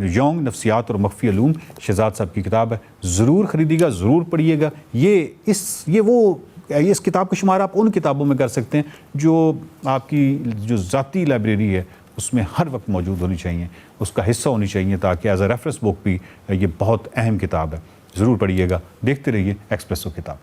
योंग नफ्सियात और मख्फी उलूम शहजाद साहब की किताब है, ज़रूर ख़रीदिएगा, ज़रूर पढ़िएगा। इस किताब का शुमार आप उन किताबों में कर सकते हैं जो आपकी जो ज़ाती लाइब्रेरी है उसमें हर वक्त मौजूद होनी चाहिए, उसका हिस्सा होनी चाहिए, ताकि एज अ रेफरेंस बुक भी ये बहुत अहम किताब है। ज़रूर पढ़िएगा, देखते रहिए एक्सप्रेसो किताब।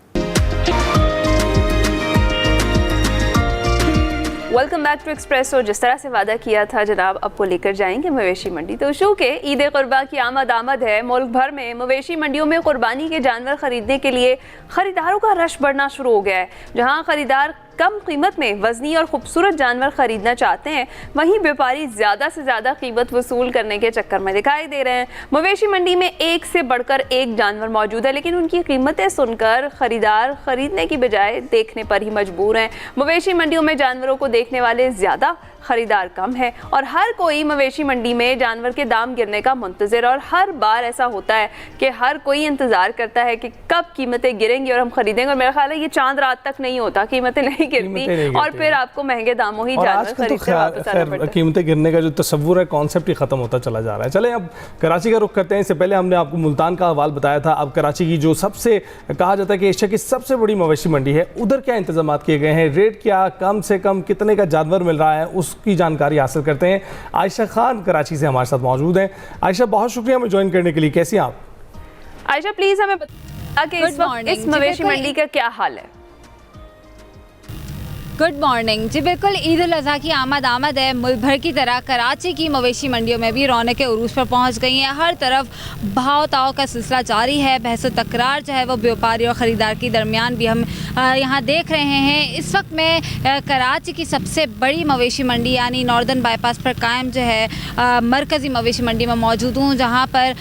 Welcome back to Expresso. जिस तरह से वादा किया था जनाब, आपको लेकर जाएंगे मवेशी मंडी। तो शो के ईद कुर्बा की आमद है। मुल्क भर में मवेशी मंडियों में कुर्बानी के जानवर खरीदने के लिए खरीदारों का रश बढ़ना शुरू हो गया है। जहां खरीदार कम कीमत में वजनी और खूबसूरत जानवर खरीदना चाहते हैं, वहीं व्यापारी ज़्यादा से ज़्यादा कीमत वसूल करने के चक्कर में दिखाई दे रहे हैं। मवेशी मंडी में एक से बढ़कर एक जानवर मौजूद है, लेकिन उनकी कीमतें सुनकर खरीदार खरीदने की बजाय देखने पर ही मजबूर हैं। मवेशी मंडियों में जानवरों को देखने वाले ज़्यादा, खरीदार कम है, और हर कोई मवेशी मंडी में जानवर के दाम गिरने का मुंतज़िर। और हर बार ऐसा होता है कि हर कोई इंतज़ार करता है कि कब कीमतें गिरेंगी और हम खरीदेंगे। और मेरा ख्याल है ये चांद रात तक नहीं होता, कीमतें नहीं गिरती और फिर आपको महंगे दामों ही जानवर खरीदते वापस आना पड़ता है। कीमतें गिरने का जो तस्वुर है, कॉन्सेप्ट ही खत्म होता चला जा रहा है। चलें अब कराची का रुख करते हैं। इससे पहले हमने आपको मुल्तान का हवाल बताया था। अब कराची की जो सबसे कहा जाता है कि एशिया की सबसे बड़ी मवेशी मंडी है, उधर क्या इंतजाम किए गए हैं, रेट क्या, कम से कम कितने का जानवर मिल रहा है, उसकी जानकारी हासिल करते हैं। आयशा खान कराची से हमारे साथ मौजूद हैं। आयशा, बहुत शुक्रिया हमें ज्वाइन करने के लिए। कैसी हैं आप? आयशा, प्लीज हमें बताइए कि इस वक्त इस मवेशी मंडी का क्या हाल है। गुड मॉर्निंग जी। बिल्कुल ईद उल अज़हा की आमद है। मुल्क भर की तरह कराची की मवेशी मंडियों में भी रौनकें उरूज पर पहुंच गई हैं। हर तरफ भाव ताव का सिलसिला जारी है। बहस व तकरार जो है वो व्यापारी और ख़रीदार के दरमियान भी हम यहाँ देख रहे हैं। इस वक्त मैं कराची की सबसे बड़ी मवेशी मंडी यानी नॉर्दर्न बाईपास पर कायम जो है मरकज़ी मवेशी मंडी में मौजूद हूँ, जहाँ पर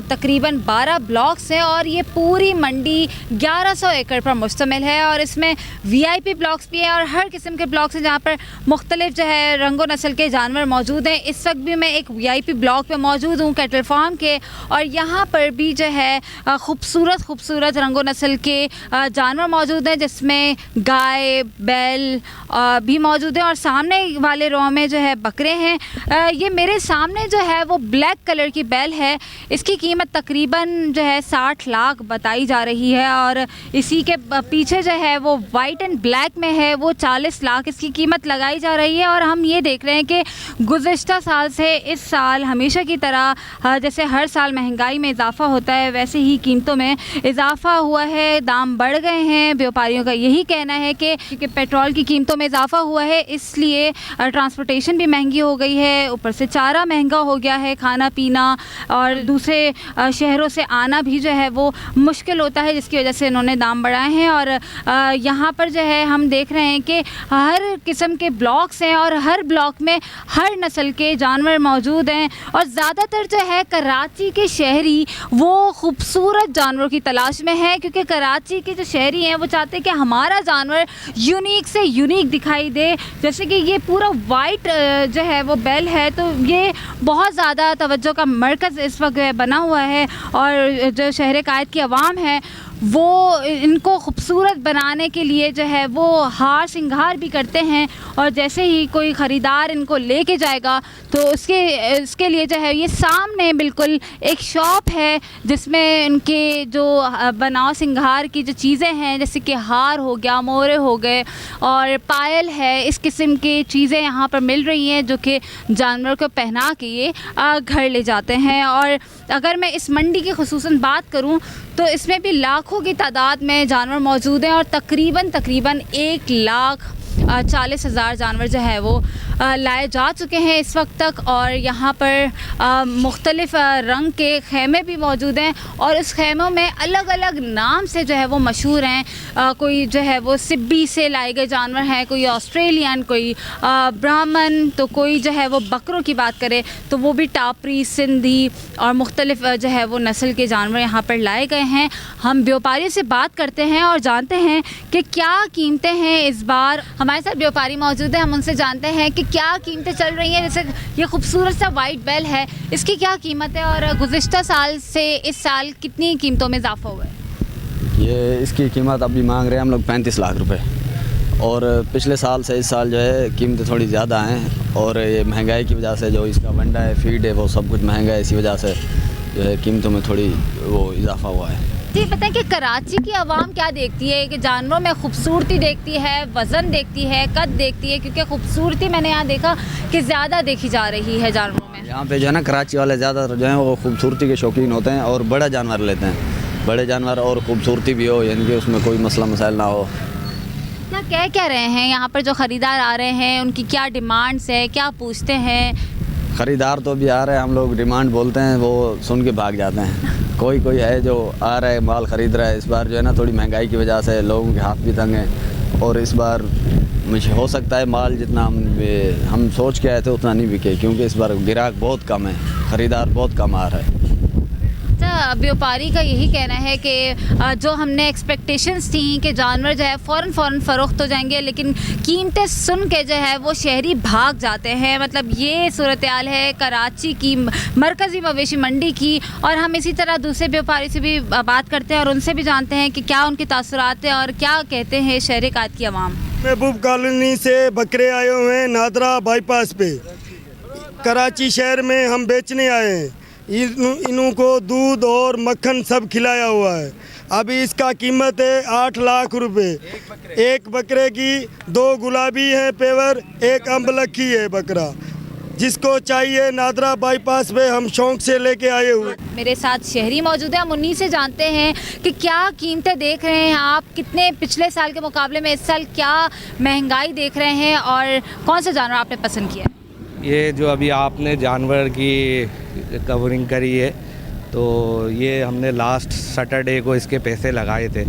तकरीबन 12 ब्लॉक्स हैं और ये पूरी मंडी 1100 एकड़ पर मुश्तमिल है। और इसमें VIP ब्लॉक्स भी हैं और हर किस्म के ब्लॉक्स हैं जहाँ पर मुख्तलिफ जो है रंगो नस्ल के जानवर मौजूद हैं। इस वक्त भी मैं एक VIP ब्लॉक पे मौजूद हूँ कैटल फार्म के, और यहाँ पर भी जो है खूबसूरत रंगो नस्ल के जानवर मौजूद मौजूद हैं, जिसमें गाय, बैल भी मौजूद हैं और सामने वाले रो में जो है बकरे हैं। ये मेरे सामने जो है वो ब्लैक कलर की बैल है, इसकी कीमत तकरीबन जो है 60 लाख बताई जा रही है और इसी के पीछे जो है वो वाइट एंड ब्लैक में है, वो 40 लाख इसकी कीमत लगाई जा रही है। और हम ये देख रहे हैं कि गुज़िश्ता साल से इस साल हमेशा की तरह जैसे हर साल महंगाई में इजाफ़ा होता है, वैसे ही कीमतों में इजाफ़ा हुआ है, दाम बढ़ गए हैं। व्यापारियों का यही कहना है कि क्योंकि पेट्रोल की कीमतों में इजाफ़ा हुआ है, इसलिए ट्रांसपोर्टेशन भी महंगी हो गई है, ऊपर से चारा महंगा हो गया है, खाना पीना और दूसरे शहरों से आना भी जो है वो मुश्किल होता है, जिसकी वजह से इन्होंने दाम बढ़ाए हैं। और यहाँ पर जो है हम देख रहे हैं कि हर किस्म के ब्लॉक्स हैं और हर ब्लॉक में हर नस्ल के जानवर मौजूद हैं और ज़्यादातर जो है कराची के शहरी वो खूबसूरत जानवरों की तलाश में है, क्योंकि कराची के जो शहरी हैं वो चाहते हैं कि हमारा जानवर यूनिक से यूनिक दिखाई दे। जैसे कि ये पूरा वाइट जो है वो बैल है, तो ये बहुत ज़्यादा तवज्जो का मरकज़ इस वक्त बना हुआ है और जो शहर कायद की आवाम है वो इनको खूबसूरत बनाने के लिए जो है वो हार सिंगार भी करते हैं और जैसे ही कोई ख़रीदार इनको लेके जाएगा तो उसके लिए जो है ये सामने बिल्कुल एक शॉप है जिसमें इनके जो बनाव सिंगार की जो चीज़ें हैं, जैसे कि हार हो गया, मोरे हो गए और पायल है, इस किस्म की चीज़ें यहाँ पर मिल रही हैं जो कि जानवर को पहना के ये घर ले जाते हैं। और अगर मैं इस मंडी की खुसूसन बात करूँ तो इसमें भी लाखों की तादाद में जानवर मौजूद हैं और तकरीबन 1,40,000 जानवर जो है वो लाए जा चुके हैं इस वक्त तक। और यहाँ पर मुख्तलिफ रंग के खेमे भी मौजूद हैं और उस खेमों में अलग अलग नाम से जो है वो मशहूर हैं। कोई जो है वो सिब्बी से लाए गए जानवर हैं, कोई ऑस्ट्रेलियन, कोई ब्राह्मण, तो कोई जो है वो बकरों की बात करें तो वो भी टापरी, सिंधी और मुख्तलिफ जो है वो नस्ल के जानवर यहाँ पर लाए गए हैं। हम व्यापारी से बात करते हैं और जानते हैं कि क्या कीमतें हैं इस बार। हमारे साथ व्यापारी मौजूद हैं, हम उनसे जानते हैं कि क्या कीमतें चल रही हैं। जैसे ये खूबसूरत सा वाइट बैल है, इसकी क्या कीमत है और गुज़िश्ता साल से इस साल कितनी कीमतों में इजाफा हुआ है? ये इसकी कीमत अभी मांग रहे हैं हम लोग 35 लाख रुपए और पिछले साल से इस साल जो है कीमतें थोड़ी ज़्यादा हैं और ये महंगाई की वजह से जो इसका वंडा है, फीड है, वो सब कुछ महंगा है, इसी वजह से जो है कीमतों में थोड़ी वो इजाफा हुआ है। जी बताएं कि कराची की आवाम क्या देखती है कि जानवरों में खूबसूरती देखती है, वज़न देखती है, कद देखती है? क्योंकि खूबसूरती मैंने यहाँ देखा कि ज़्यादा देखी जा रही है जानवरों में। यहाँ पे जो है ना कराची वाले ज़्यादा जो हैं वो खूबसूरती के शौकीन होते हैं और बड़ा जानवर लेते हैं, बड़े जानवर और खूबसूरती भी हो, यानी कि उसमें कोई मसला मसाइल ना हो। क्या कह क्या रहे हैं यहाँ पर जो ख़रीदार आ रहे हैं, उनकी क्या डिमांड्स है, क्या पूछते हैं? ख़रीदार तो भी आ रहे हैं, हम लोग डिमांड बोलते हैं वो सुन के भाग जाते हैं। कोई कोई है जो आ रहा है, माल ख़रीद रहा है। इस बार जो है ना थोड़ी महंगाई की वजह से लोगों के हाथ भी तंग हैं और इस बार मुझे हो सकता है माल जितना हम सोच के आए थे उतना नहीं बिके, क्योंकि इस बार ग्राहक बहुत कम है, ख़रीदार बहुत कम आ रहा है। व्यापारी का यही कहना है कि जो हमने एक्सपेक्टेशंस थी कि जानवर जो है फ़ौरन फ़रोख्त हो जाएंगे, लेकिन कीमतें सुन के जो है वो शहरी भाग जाते हैं। मतलब ये सूरत हाल है कराची की मरकज़ी मवेशी मंडी की। और हम इसी तरह दूसरे व्यापारी से भी बात करते हैं और उनसे भी जानते हैं कि क्या उनके तासुरात हैं और क्या कहते हैं शहर कायद की आवाम। महबूब कॉलोनी से बकरे आए हुए हैं नादरा बाईपास पे, कराची शहर में हम बेचने आए हैं। इन्हों को दूध और मक्खन सब खिलाया हुआ है। अभी इसका कीमत है 8 लाख रुपए एक बकरे की। 2 गुलाबी है पेवर, 1 अम्बलखी है बकरा। जिसको चाहिए नादरा बाईपास पे हम शौक से लेके आए हुए। मेरे साथ शहरी मौजूद हैं, हम उन्हीं से जानते हैं कि क्या कीमतें देख रहे हैं आप, कितने पिछले साल के मुकाबले में इस साल क्या महंगाई देख रहे हैं और कौन सा जानवर आपने पसंद किया? ये जो अभी आपने जानवर की कवरिंग करी है तो ये हमने लास्ट सैटरडे को इसके पैसे लगाए थे।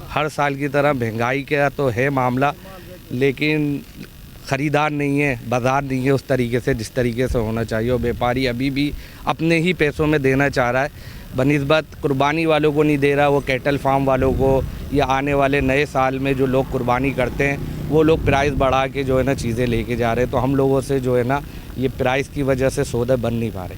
हर साल की तरह महंगाई का तो है मामला, लेकिन ख़रीदार नहीं है, बाज़ार नहीं है उस तरीके से जिस तरीके से होना चाहिए। और व्यापारी अभी भी अपने ही पैसों में देना चाह रहा है, बनिस्बत कुर्बानी वालों को नहीं दे रहा। वो कैटल फार्म वालों को या आने वाले नए साल में जो लोग कुर्बानी करते हैं वो लोग प्राइस बढ़ा के जो है ना चीज़ें लेके जा रहे हैं। तो हम लोगों से जो है ना ये प्राइस की वजह से सौदे बन नहीं पा रहे।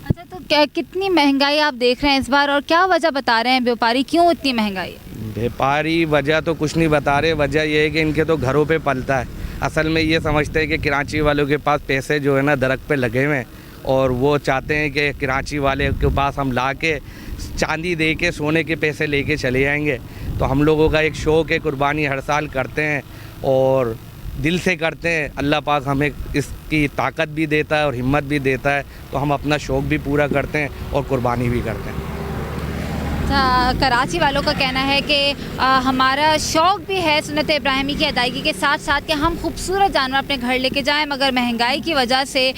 अच्छा, तो क्या कितनी महंगाई आप देख रहे हैं इस बार और क्या वजह बता रहे हैं व्यापारी, क्यों इतनी महंगाई? व्यापारी वजह तो कुछ नहीं बता रहे, वजह ये है कि इनके तो घरों पे पलता है। असल में ये समझते हैं कि कराची वालों के पास पैसे जो है ना दरख्त पे लगे हुए हैं, और वो चाहते हैं कि कराची वाले के पास हम ला के चांदी दे के सोने के पैसे लेके चले जाएंगे। तो हम लोगों का एक शौक़ है, कुर्बानी हर साल करते हैं और दिल से करते हैं। अल्लाह पाक हमें इसकी ताकत भी देता है और हिम्मत भी देता है, तो हम अपना शौक़ भी पूरा करते हैं और कुर्बानी भी करते हैं। कराची वालों का कहना है कि हमारा शौक़ भी है सुन्नत इब्राहिमी की अदायगी के साथ साथ कि हम खूबसूरत जानवर अपने घर लेके जाएं, मगर महंगाई की वजह से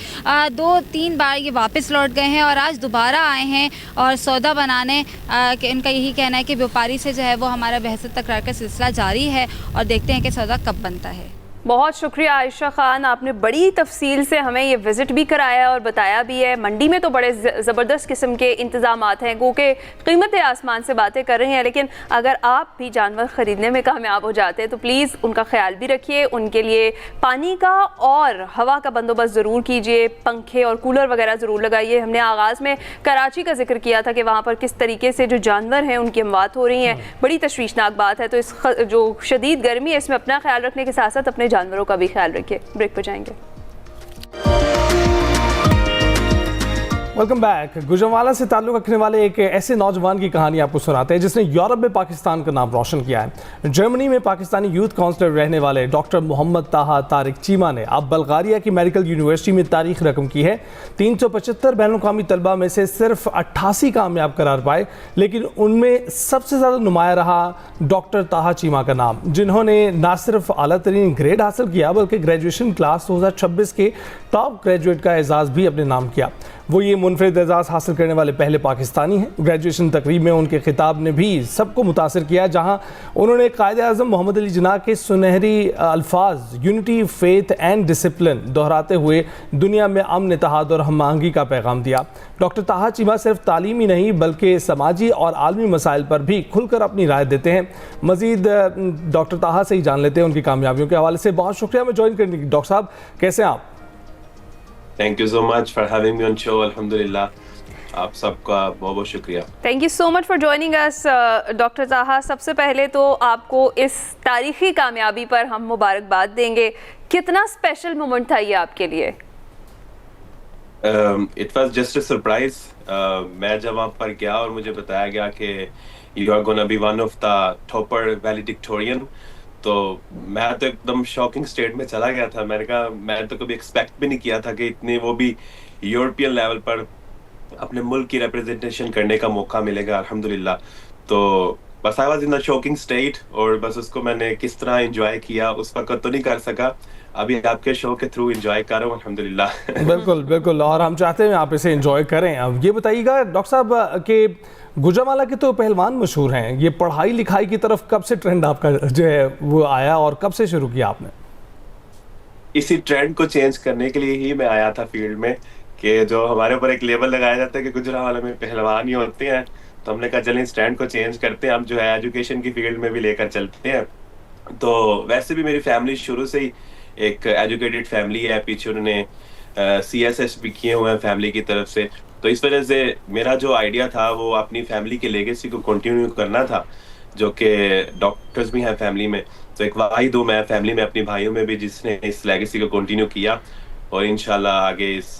2-3 बार ये वापस लौट गए हैं और आज दोबारा आए हैं और सौदा बनाने कि इनका यही कहना है कि व्यापारी से जो है वो हमारा बहस तकरार का सिलसिला जारी है और देखते हैं कि सौदा कब बनता है। बहुत शुक्रिया आयशा खान, आपने बड़ी तफसील से हमें ये विज़िट भी कराया और बताया भी है। मंडी में तो बड़े ज़बरदस्त किस्म के इंतज़ामात हैं, गो के कीमतें आसमान से बातें कर रही हैं, लेकिन अगर आप भी जानवर ख़रीदने में कामयाब हो जाते हैं तो प्लीज़ उनका ख्याल भी रखिए, उनके लिए पानी का और हवा का बंदोबस्त ज़रूर कीजिए, पंखे और कूलर वगैरह ज़रूर लगाइए। हमने आगाज़ में कराची का जिक्र किया था कि वहाँ पर किस तरीके से जो जानवर हैं उनकी अमवात हो रही हैं, बड़ी तशवीशनाक बात है। तो इस जो शदीद गर्मी है इसमें अपना ख्याल रखने के साथ साथ अपने जानवरों का भी ख्याल रखिए। ब्रेक पर जाएंगे। Welcome back. गुजरांवाला से ताल्लुक़ रखने वाले एक ऐसे नौजवान की कहानी आपको सुनाते हैं जिसने यूरोप में पाकिस्तान का नाम रोशन किया है। जर्मनी में पाकिस्तानी यूथ काउंसलर रहने वाले डॉक्टर मोहम्मद ताहा तारिक चीमा ने अब बल्गारिया की मेडिकल यूनिवर्सिटी में तारीख रकम की है। 375 बैनुल-अक़वामी तलबा में से सिर्फ 88 कामयाब करार पाए, लेकिन उनमें सबसे ज़्यादा नुमाया रहा डॉक्टर ताहा चीमा का नाम, जिन्होंने ना सिर्फ आला तरीन ग्रेड हासिल किया बल्कि ग्रेजुएशन क्लास 2026 के टॉप ग्रेजुएट का एजाज़ भी अपने नाम किया। वो ये मुनफरिद एजाज़ हासिल करने वाले पहले पाकिस्तानी हैं। ग्रेजुएशन तकरीब में उनके खिताब ने भी सबको मुतासिर किया, जहां उन्होंने कायदे आज़म मोहम्मद अली जिन्ना के सुनहरी अल्फाज यूनिटी, फेथ एंड डिसिप्लिन दोहराते हुए दुनिया में अमन, इत्तेहाद और हम आहंगी का पैगाम दिया। डॉक्टर ताहा चीमा सिर्फ तालीमी नहीं बल्कि समाजी और आलमी मसाइल पर भी खुलकर अपनी राय देते हैं। मज़ीद डॉक्टर ताहा से ही जान लेते हैं उनकी कामयाबियों के हवाले से। बहुत शुक्रिया हमें ज्वाइन करने की। डॉक्टर साहब कैसे हैं आप? Thank you so much for having me on show. अल्हम्दुलिल्लाह, आप सबका बहुत बहुत शुक्रिया। Thank you so much for joining us doctor ताहा। सबसे पहले तो आपको इस तारीखी कामयाबी पर हम मुबारकबाद देंगे। कितना स्पेशल मोमेंट था ये आपके लिए? It was just a surprise. मैं जब वहाँ पर गया और मुझे बताया गया कि you are gonna be one of the topper valedictorian, तो मैं तो एकदम शॉकिंग स्टेट में चला गया था। मैंने कहा मैं तो कभी एक्सपेक्ट भी नहीं किया था कि इतने, वो भी यूरोपियन लेवल पर अपने मुल्क की रिप्रेजेंटेशन करने का मौका मिलेगा अल्हम्दुलिल्लाह। तो बस I was in the shocking state और बस उसको मैंने किस तरह एंजॉय किया उस वक्त तो नहीं कर सका, अभी आपके शो के थ्रू एंजॉय कर रहा हूँ अल्हम्दुलिल्लाह। बिल्कुल बिल्कुल, और हम चाहते हैं आप इसे एंजॉय करें। अब ये बताइएगा डॉक्टर साहब कि गुजरांवाला के तो पहलवान मशहूर हैं, ये पढ़ाई लिखाई की तरफ कब से ट्रेंड आपका जो है वो आया और कब से शुरू किया आपने? इसी ट्रेंड को चेंज करने के लिए ही मैं आया था फील्ड में, कि जो हमारे ऊपर एक लेबल लगाया जाता है कि गुजरांवाला में पहलवान ही होते हैं, तो हमने कहा चलें इस ट्रेंड को चेंज करते हैं, हम जो है एजुकेशन की फील्ड में भी लेकर चलते हैं। तो वैसे भी मेरी फैमिली शुरू से ही एक एजुकेटेड फैमिली है, पीछे उन्होंने CSS भी किए हुए हैं फैमिली की तरफ से, तो इस वजह से मेरा जो आइडिया था वो अपनी फैमिली के लेगेसी को कंटिन्यू करना था, जो कि डॉक्टर्स भी हैं फैमिली में। तो एक वाहिद हूँ मैं फैमिली में अपने भाइयों में भी जिसने इस लेगेसी को कंटिन्यू किया, और इंशाल्लाह आगे इस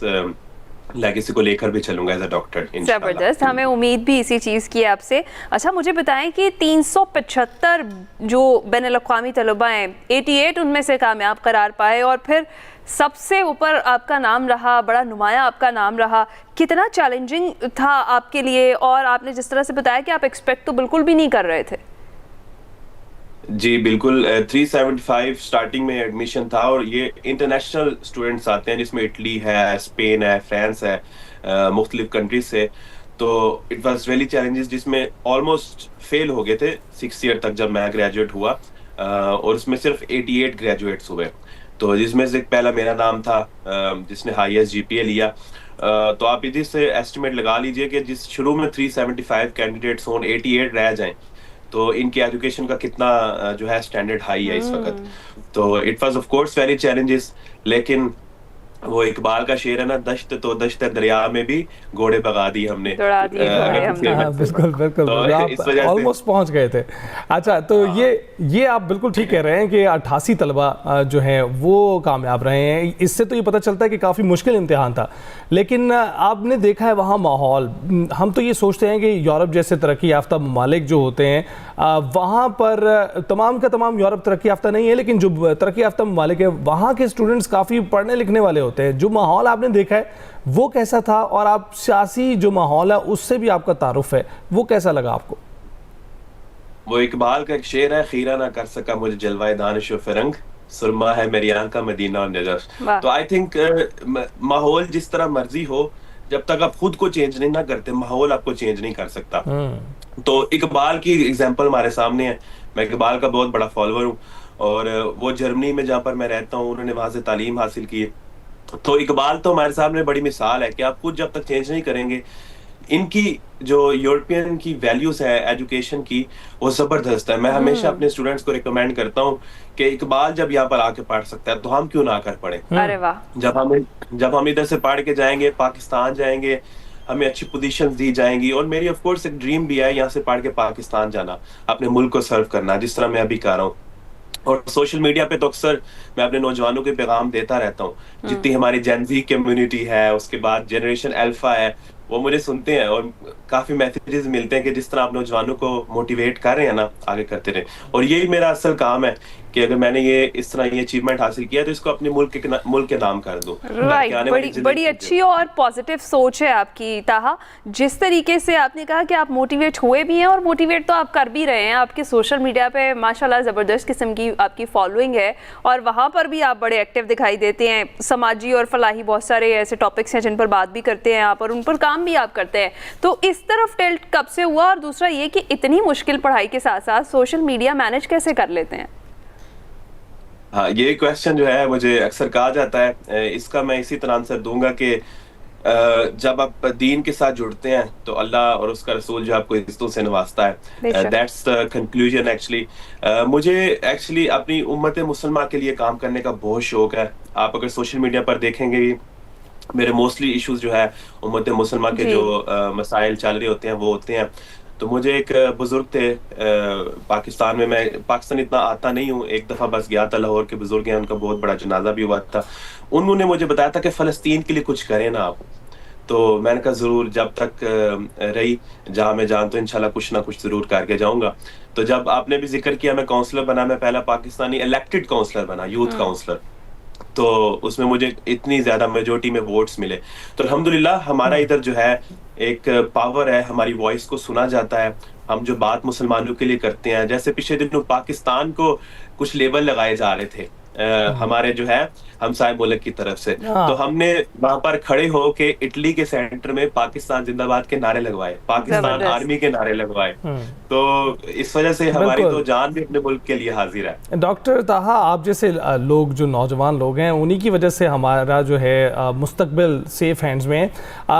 लेगेसी को लेकर भी चलूंगा एज अ डॉक्टर। जबरदस्त, हमें उम्मीद भी इसी चीज़ की है आपसे। अच्छा मुझे बताएं कि 375 जो बैनुल-अक़वामी तलबा हैं, 88 उनमें से कामयाब करार पाए और फिर सबसे ऊपर आपका नाम रहा, बड़ा नुमाया आपका नाम रहा। कितना चैलेंजिंग था आपके लिए, और आपने जिस तरह से बताया कि आप एक्सपेक्ट तो बिल्कुल भी नहीं कर रहे थे। जी बिल्कुल, 375 स्टार्टिंग में एडमिशन था, और ये इंटरनेशनल स्टूडेंट्स आते हैं जिसमें इटली है, स्पेन है, फ्रांस है, मुख्तलिफ कंट्रीज से। तो इट वाज रियली चैलेंजेस जिसमें ऑलमोस्ट फेल हो गए थे 6th ईयर तक जब मैं ग्रेजुएट हुआ, और उसमें सिर्फ 88 ग्रेजुएट्स हुए, तो जिसमें से पहला मेरा नाम था जिसने हाईएस्ट GPA लिया। तो आप इसी से एस्टिमेट लगा लीजिए कि जिस शुरू में 375 कैंडिडेट्स हों, 88 रह जाएं, तो इनकी एजुकेशन का कितना जो है स्टैंडर्ड हाई है इस वक्त। तो it was of course very challenges, लेकिन वो इकबाल का शेर है ना, दश्त तो दश्त दरिया में भी घोड़े भगा दी हमने, दौड़ा दिए घोड़े हमने। हाँ, बिल्कुल बिल्कुल तो आप इस वजह से- ऑलमोस्ट पहुंच गए थे। अच्छा, तो ये आप बिल्कुल ठीक कह रहे हैं कि 88 तलबा जो हैं वो कामयाब रहे हैं। इससे तो ये पता चलता है कि काफ़ी मुश्किल इम्तिहान था, लेकिन आपने देखा है वहाँ माहौल, हम तो ये सोचते हैं कि यूरोप जैसे तरक्की याफ्ता ममालिक जो होते हैं वहाँ पर तमाम का तमाम यूरोप तरक्की याफ्ता नहीं है, लेकिन जो तरक्की याफ्ता ममालिक है वहाँ के स्टूडेंट्स काफ़ी पढ़ने लिखने वाले होते हैं। जो माहौल आपने देखा है वो कैसा था, और आप सियासी जो माहौल है उससे भी आपका तारुफ है, वो कैसा लगा आपको? वो इकबाल का एक शेर है, खीरा ना कर सका मुझे जलवाए दानिश व फिरंग, सुरमा है मेरी आंख का मदीना और नजफ। तो आई थिंक माहौल जिस तरह मर्जी हो, जब तक आप खुद को चेंज नहीं ना करते, माहौल आपको चेंज नहीं कर सकता। तो इकबाल की एग्जांपल हमारे सामने है। मैं इकबाल का बहुत बड़ा फॉलोअर हूँ, और वो जर्मनी में जहाँ पर मैं रहता हूँ उन्होंने वहां से तालीम हासिल की है। तो इकबाल तो हमारे सामने बड़ी मिसाल है कि आप खुद जब तक चेंज नहीं करेंगे, इनकी जो यूरोपियन की वैल्यूज है एजुकेशन की, वो जबरदस्त है। मैं हमेशा अपने स्टूडेंट्स को रिकमेंड करता हूँ कि इकबाल जब यहाँ पर आके पढ़ सकता है तो हम क्यों ना आकर पढ़े। अरे वाह। जब हम इधर से पढ़ के जाएंगे, पाकिस्तान जाएंगे, हमें अच्छी पोजीशन दी जाएंगी। और मेरी ऑफ कोर्स एक ड्रीम भी है यहाँ से पढ़ के पाकिस्तान जाना, अपने मुल्क को सर्व करना, जिस तरह मैं अभी कर रहा हूँ। और सोशल मीडिया पे तो अक्सर मैं अपने नौजवानों के पैगाम देता रहता हूँ। जितनी हमारी जेनजी कम्युनिटी है, उसके बाद जनरेशन अल्फा है, वो मुझे सुनते हैं और काफी मैसेजेस मिलते हैं कि जिस तरह आप नौजवानों को मोटिवेट कर रहे हैं ना, आगे करते रहे। और यही मेरा असल काम है कि अगर मैंने ये इस तरह ये अचीवमेंट हासिल किया तो इसको अपने मुल्क के नाम कर दूं। राइट, बड़ी अच्छी और पॉजिटिव सोच है आपकी ताहा। जिस तरीके से आपने कहा कि आप मोटिवेट हुए भी हैं और मोटिवेट तो आप कर भी रहे हैं, आपके सोशल मीडिया पे माशाल्लाह ज़बरदस्त किस्म की आपकी फॉलोइंग है और वहाँ पर भी आप बड़े एक्टिव दिखाई देते हैं। समाजी और फलाही बहुत सारे ऐसे टॉपिक्स हैं जिन पर बात भी करते हैं आप और उन पर काम भी आप करते हैं। तो इस तरफ टिल्ट कब से हुआ, और दूसरा ये कि इतनी मुश्किल पढ़ाई के साथ साथ सोशल मीडिया मैनेज कैसे कर लेते हैं? हाँ, ये क्वेश्चन जो है मुझे अक्सर कहा जाता है। इसका मैं इसी तरह आंसर दूंगा कि जब आप दीन के साथ जुड़ते हैं तो अल्लाह और उसका रसूल जो आपको इज्जतों से नवाजता है। That's the conclusion actually. मुझे एक्चुअली अपनी उम्मत मुसलमान के लिए काम करने का बहुत शौक है। आप अगर सोशल मीडिया पर देखेंगे भी, मेरे मोस्टली इश्यूज जो है उम्मत मुसलमान के जो मसाइल चल रहे होते हैं वो होते हैं। तो मुझे एक बुजुर्ग थे पाकिस्तान में, मैं पाकिस्तान इतना आता नहीं हूँ, एक दफ़ा बस गया था, लाहौर के बुजुर्ग हैं, उनका बहुत बड़ा जनाजा भी हुआ था। उन्होंने मुझे बताया था कि फ़लस्तीन के लिए कुछ करें ना आप। तो मैंने कहा ज़रूर, जब तक रही जहाँ मैं जान तो इंशाल्लाह कुछ ना कुछ ज़रूर करके जाऊँगा। तो जब आपने भी जिक्र किया, मैं काउंसलर बना, मैं पहला पाकिस्तानी इलेक्टेड काउंसलर बना, यूथ काउंसलर। तो उसमें मुझे इतनी ज्यादा मेजोरिटी में वोट्स मिले। तो अल्हम्दुलिल्लाह हमारा इधर जो है एक पावर है, हमारी वॉइस को सुना जाता है। हम जो बात मुसलमानों के लिए करते हैं, जैसे पिछले दिनों पाकिस्तान को कुछ लेबल लगाए जा रहे थे हमारे जो है हमसाय मुल्क की तरफ से, तो हमने वहां पर खड़े हो के इटली के सेंटर में पाकिस्तान जिंदाबाद के नारे लगवाए, पाकिस्तान आर्मी के नारे लगवाए। तो इस वजह से हमारी तो जान भी अपने मुल्क के लिए हाजिर है। डॉक्टर ताहा, आप जैसे लोग जो नौजवान लोग हैं उन्हीं की वजह से हमारा जो है मुस्तकबिल सेफ हैंड्स में है।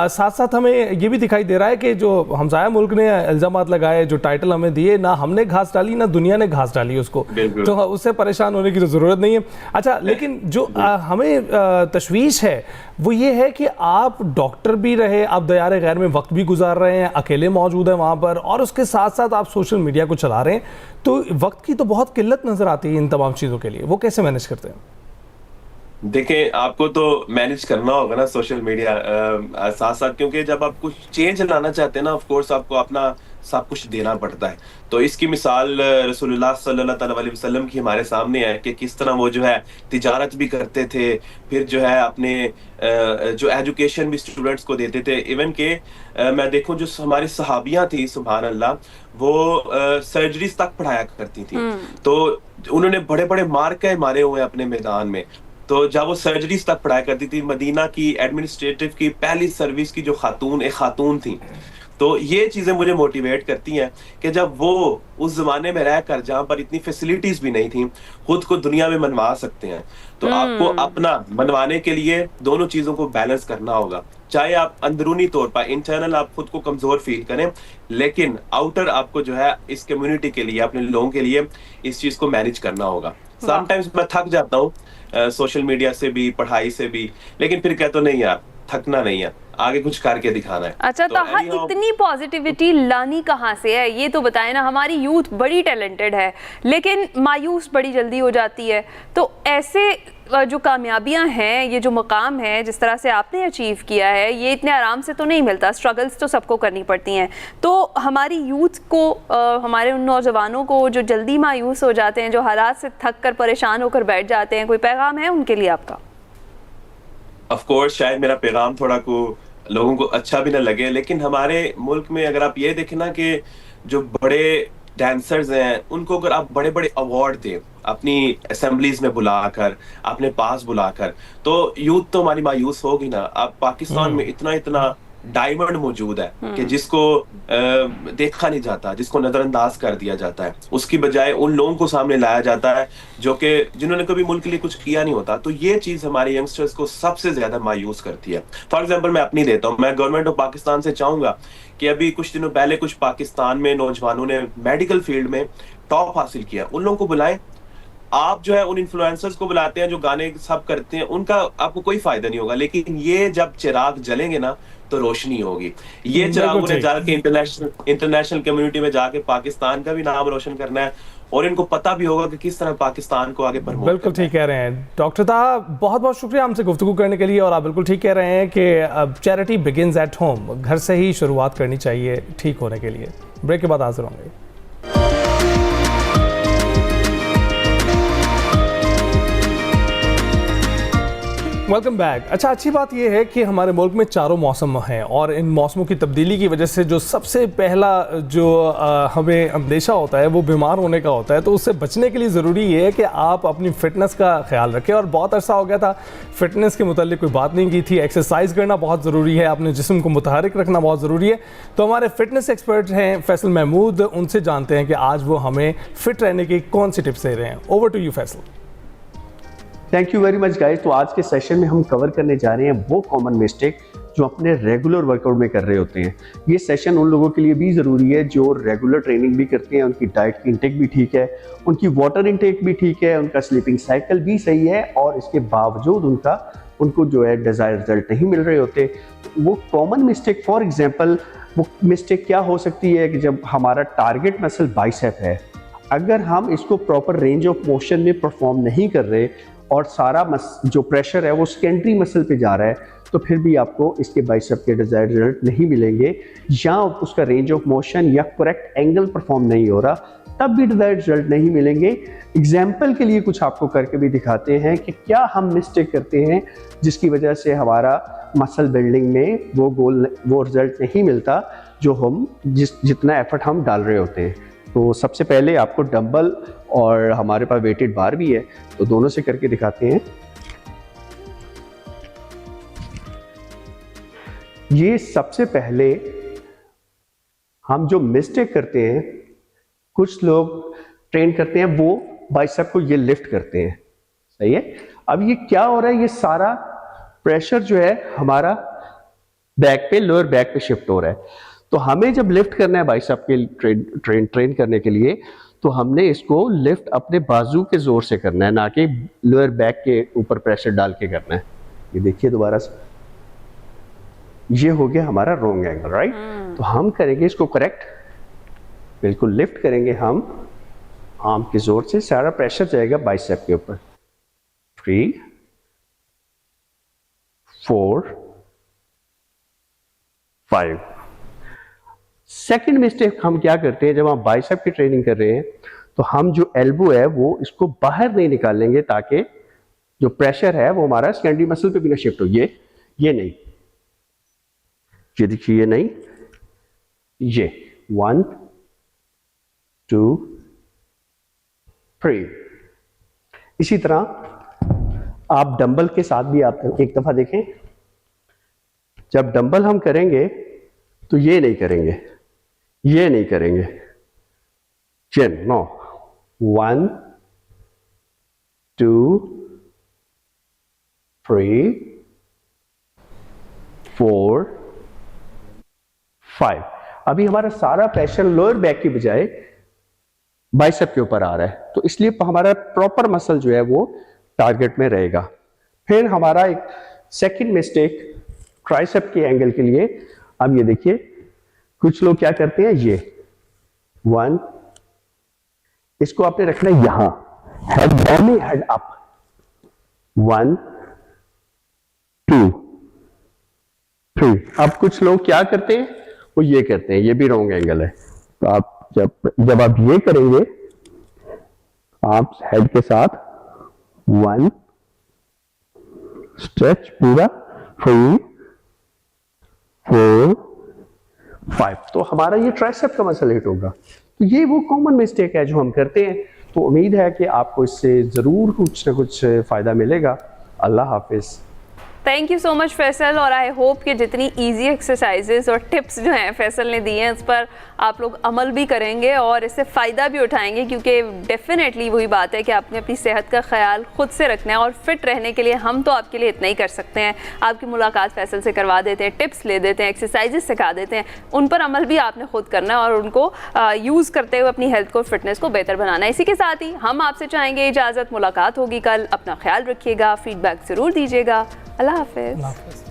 साथ साथ हमें ये भी दिखाई दे रहा है कि जो हमसाया मुल्क ने इल्ज़ामात लगाए, जो टाइटल हमें दिए, ना हमने घास डाली ना दुनिया ने घास डाली उसको, तो उससे परेशान होने की तो ज़रूरत नहीं है। अच्छा, लेकिन जो हमें तशवीश है वो ये है कि आप डॉक्टर भी रहे, आप दयारे गैर में वक्त भी गुजार रहे हैं, अकेले मौजूद हैं वहाँ पर, और उसके साथ साथ आप सोशल मीडिया को चला रहे हैं, तो वक्त की तो बहुत किल्लत नज़र आती है इन तमाम चीज़ों के लिए। वो कैसे मैनेज करते हैं? देखें, आपको तो मैनेज करना होगा ना सोशल मीडिया साथ साथ, क्योंकि जब आप कुछ चेंज लाना चाहते हैं ना, ऑफ कोर्स आपको अपना सब कुछ देना पड़ता है। तो इसकी मिसाल रसूलुल्लाह सल्लल्लाहु अलैहि वसल्लम की हमारे सामने है कि किस तरह वो जो है तिजारत भी करते थे, फिर जो है अपने जो एजुकेशन भी स्टूडेंट्स को देते थे। इवन के मैं देखूं जो हमारी सहाबियां थी, सुभान अल्लाह, वो सर्जरीज तक पढ़ाया करती थी। तो उन्होंने बड़े बड़े मार्के मारे हुए अपने मैदान में। तो जब वो सर्जरीज तक पढ़ाया करती थी, मदीना की एडमिनिस्ट्रेटिव की पहली सर्विस की जो एक खातून थी। तो ये चीजें मुझे मोटिवेट करती हैं कि जब वो उस जमाने में रहकर, जहाँ पर इतनी फैसिलिटीज भी नहीं थी, खुद को दुनिया में मनवा सकते हैं, तो आपको अपना मनवाने के लिए दोनों चीजों को बैलेंस करना होगा। चाहे आप अंदरूनी तौर पर इंटरनल आप खुद को कमजोर फील करें, लेकिन आउटर आपको जो है इस कम्युनिटी के लिए, अपने लोगों के लिए इस चीज को मैनेज करना होगा। समटाइम्स मैं थक जाता हूँ सोशल मीडिया से भी, पढ़ाई से भी, लेकिन फिर कहता हूँ नहीं यार, थकना नहीं है, आगे कुछ करके दिखाना है। अच्छा, तो ताहा इतनी पॉजिटिविटी लानी कहाँ से है, ये तो बताएं ना। हमारी यूथ बड़ी टैलेंटेड है लेकिन मायूस बड़ी जल्दी हो जाती है। तो ऐसे जो कामयाबियां हैं, ये जो मकाम है जिस तरह से आपने अचीव किया है, ये इतने आराम से तो नहीं मिलता। स्ट्रगल्स तो सबको करनी पड़ती हैं। तो हमारी यूथ को, हमारे उन नौजवानों को जो जल्दी मायूस हो जाते हैं, जो हालात से थक कर परेशान होकर बैठ जाते हैं, कोई पैगाम है उनके लिए आपका? ऑफ कोर्स, शायद मेरा पैगाम थोड़ा को लोगों को अच्छा भी ना लगे, लेकिन हमारे मुल्क में अगर आप ये देखें ना कि जो बड़े डांसर्स हैं उनको अगर आप बड़े बड़े अवार्ड दें अपनी असेंबलीज में बुलाकर, अपने पास बुलाकर, तो यूथ तो हमारी मायूस होगी ना। अब पाकिस्तान में इतना इतना डायमंड मौजूद है कि जिसको देखा नहीं जाता, जिसको नजरअंदाज कर दिया जाता है, उसकी बजाय उन लोगों को सामने लाया जाता है जो कि जिन्होंने कभी मुल्क के लिए कुछ किया नहीं होता। तो ये चीज हमारे यंगस्टर्स को सबसे ज्यादा मायूस करती है। फॉर एग्जांपल मैं अपनी देता हूँ, मैं गवर्नमेंट ऑफ पाकिस्तान से चाहूंगा कि अभी कुछ दिनों पहले कुछ पाकिस्तान में नौजवानों ने मेडिकल फील्ड में टॉप हासिल किया, उन लोगों को बुलाएं। आप जो है उन इन्फ्लुएंसर्स को बुलाते हैं जो गाने सब करते हैं, उनका आपको कोई फायदा नहीं होगा, लेकिन ये जब चिराग जलेंगे ना तो रोशनी होगी। ये चिरागों ने जाके इंटरनेशनल कम्युनिटी में जाके पाकिस्तान का भी नाम रोशन करना है और इनको पता भी होगा कि किस तरह पाकिस्तान को आगे प्रमोट। बिल्कुल ठीक कह रहे हैं डॉक्टर ताहा, बहुत बहुत शुक्रिया हमसे गुफ्तगू करने के लिए। और आप बिल्कुल ठीक कह रहे हैं कि चैरिटी बिगिंस एट होम, घर से ही शुरुआत करनी चाहिए ठीक होने के लिए। ब्रेक के बाद हाजिर होंगे। Welcome back. अच्छा, अच्छी बात यह है कि हमारे मुल्क में चारों मौसम हैं और इन मौसमों की तब्दीली की वजह से जो सबसे पहला जो हमें अंदेशा होता है वो बीमार होने का होता है। तो उससे बचने के लिए ज़रूरी ये है कि आप अपनी फ़िटनेस का ख्याल रखें। और बहुत अरसा हो गया था फ़िटनेस के मुतालिक कोई बात नहीं की थी। एक्सरसाइज करना बहुत ज़रूरी है, अपने जिस्म को मुतहरिक रखना बहुत ज़रूरी है। तो हमारे फ़िटनेस एक्सपर्ट हैं फैसल महमूद, उनसे जानते हैं कि आज वो हमें फ़िट रहने की कौन सी टिप्स दे रहे हैं। Over to you Faisal. Thank you very much guys. तो आज के सेशन में हम कवर करने जा रहे हैं वो कॉमन मिस्टेक जो अपने रेगुलर वर्कआउट में कर रहे होते हैं। ये सेशन उन लोगों के लिए भी ज़रूरी है जो रेगुलर ट्रेनिंग भी करते हैं, उनकी डाइट की इंटेक भी ठीक है, उनकी वाटर इंटेक भी ठीक है, उनका स्लीपिंग साइकिल भी सही है और इसके बावजूद उनको जो है डिज़ायर रिजल्ट नहीं मिल रहे होते। वो कॉमन मिस्टेक, फॉर एग्जांपल, वो मिस्टेक क्या हो सकती है कि जब हमारा टारगेट मसल बाइसेप है, अगर हम इसको प्रॉपर रेंज ऑफ मोशन में परफॉर्म नहीं कर रहे और सारा जो प्रेशर है वो सेकेंडरी मसल पे जा रहा है, तो फिर भी आपको इसके बाइसेप के डिजायर्ड रिजल्ट नहीं मिलेंगे। या उसका रेंज ऑफ मोशन या करेक्ट एंगल परफॉर्म नहीं हो रहा, तब भी डिजायर्ड रिजल्ट नहीं मिलेंगे। एग्जाम्पल के लिए कुछ आपको करके भी दिखाते हैं कि क्या हम मिस्टेक करते हैं जिसकी वजह से हमारा मसल बिल्डिंग में वो रिजल्ट नहीं मिलता जो हम जितना एफर्ट हम डाल रहे होते हैं। तो सबसे पहले आपको डंबल और हमारे पास वेटेड बार भी है, तो दोनों से करके दिखाते हैं। ये सबसे पहले हम जो मिस्टेक करते हैं, कुछ लोग ट्रेन करते हैं वो बाइसेप को ये लिफ्ट करते हैं, सही है। अब ये क्या हो रहा है, ये सारा प्रेशर जो है हमारा बैक पे, लोअर बैक पे शिफ्ट हो रहा है। तो हमें जब लिफ्ट करना है बाइसेप के ट्रेन करने के लिए, तो हमने इसको लिफ्ट अपने बाजू के जोर से करना है, ना कि लोअर बैक के ऊपर प्रेशर डाल के करना है। ये देखिए दोबारा से, ये हो गया हमारा रॉन्ग एंगल, राइट। तो हम करेंगे इसको करेक्ट, बिल्कुल लिफ्ट करेंगे हम आर्म के जोर से, सारा प्रेशर जाएगा बाइसेप के ऊपर। 3 4 5। सेकंड मिस्टेक हम क्या करते हैं, जब हम बाइसेप की ट्रेनिंग कर रहे हैं तो हम जो एल्बो है वो इसको बाहर नहीं निकालेंगे ताकि जो प्रेशर है वो हमारा सेकेंडरी मसल पे भी ना शिफ्ट हो। ये नहीं, ये देखिए, ये नहीं, ये 1 2 3। इसी तरह आप डंबल के साथ भी आप एक दफा देखें, जब डंबल हम करेंगे तो ये नहीं करेंगे, ये नहीं करेंगे, चिन नो। 1 2 3 4 5। अभी हमारा सारा प्रेशर लोअर बैक की बजाय बाइसेप के ऊपर आ रहा है, तो इसलिए हमारा प्रॉपर मसल जो है वो टारगेट में रहेगा। फिर हमारा एक सेकंड मिस्टेक ट्राइसेप के एंगल के लिए, अब ये देखिए कुछ लोग क्या करते हैं, ये 1, इसको आपने रखना है यहां, हेड डाउन, हेड अप, 1 2 3। अब कुछ लोग क्या करते हैं, वो ये करते हैं, ये भी रॉन्ग एंगल है। तो आप जब आप ये करेंगे, आप हेड के साथ 1 स्ट्रेच पूरा, 3 4 5, तो हमारा ये ट्राइसेप का मसल हिट होगा। तो ये वो कॉमन मिस्टेक है जो हम करते हैं। तो उम्मीद है कि आपको इससे जरूर कुछ ना कुछ फायदा मिलेगा। अल्लाह हाफिज। Thank you so much Faisal, और आई होप कि जितनी इजी एक्सरसाइजेस और टिप्स जो हैं फैसल ने दी हैं उस पर आप लोग अमल भी करेंगे और इससे फ़ायदा भी उठाएंगे, क्योंकि डेफिनेटली वही बात है कि आपने अपनी सेहत का ख्याल खुद से रखना है और फिट रहने के लिए हम तो आपके लिए इतना ही कर सकते हैं। आपकी मुलाकात फैसल से करवा देते हैं, टिप्स ले देते हैं, एक्सरसाइजेस सिखा देते हैं, उन पर अमल भी आपने खुद करना है और उनको यूज़ करते हुए अपनी हेल्थ को, फिटनेस को बेहतर बनाना है। इसी के साथ ही हम आपसे चाहेंगे इजाज़त, मुलाकात होगी कल। अपना ख्याल रखिएगा, फीडबैक ज़रूर दीजिएगा। अल्लाह हाफ़िज़।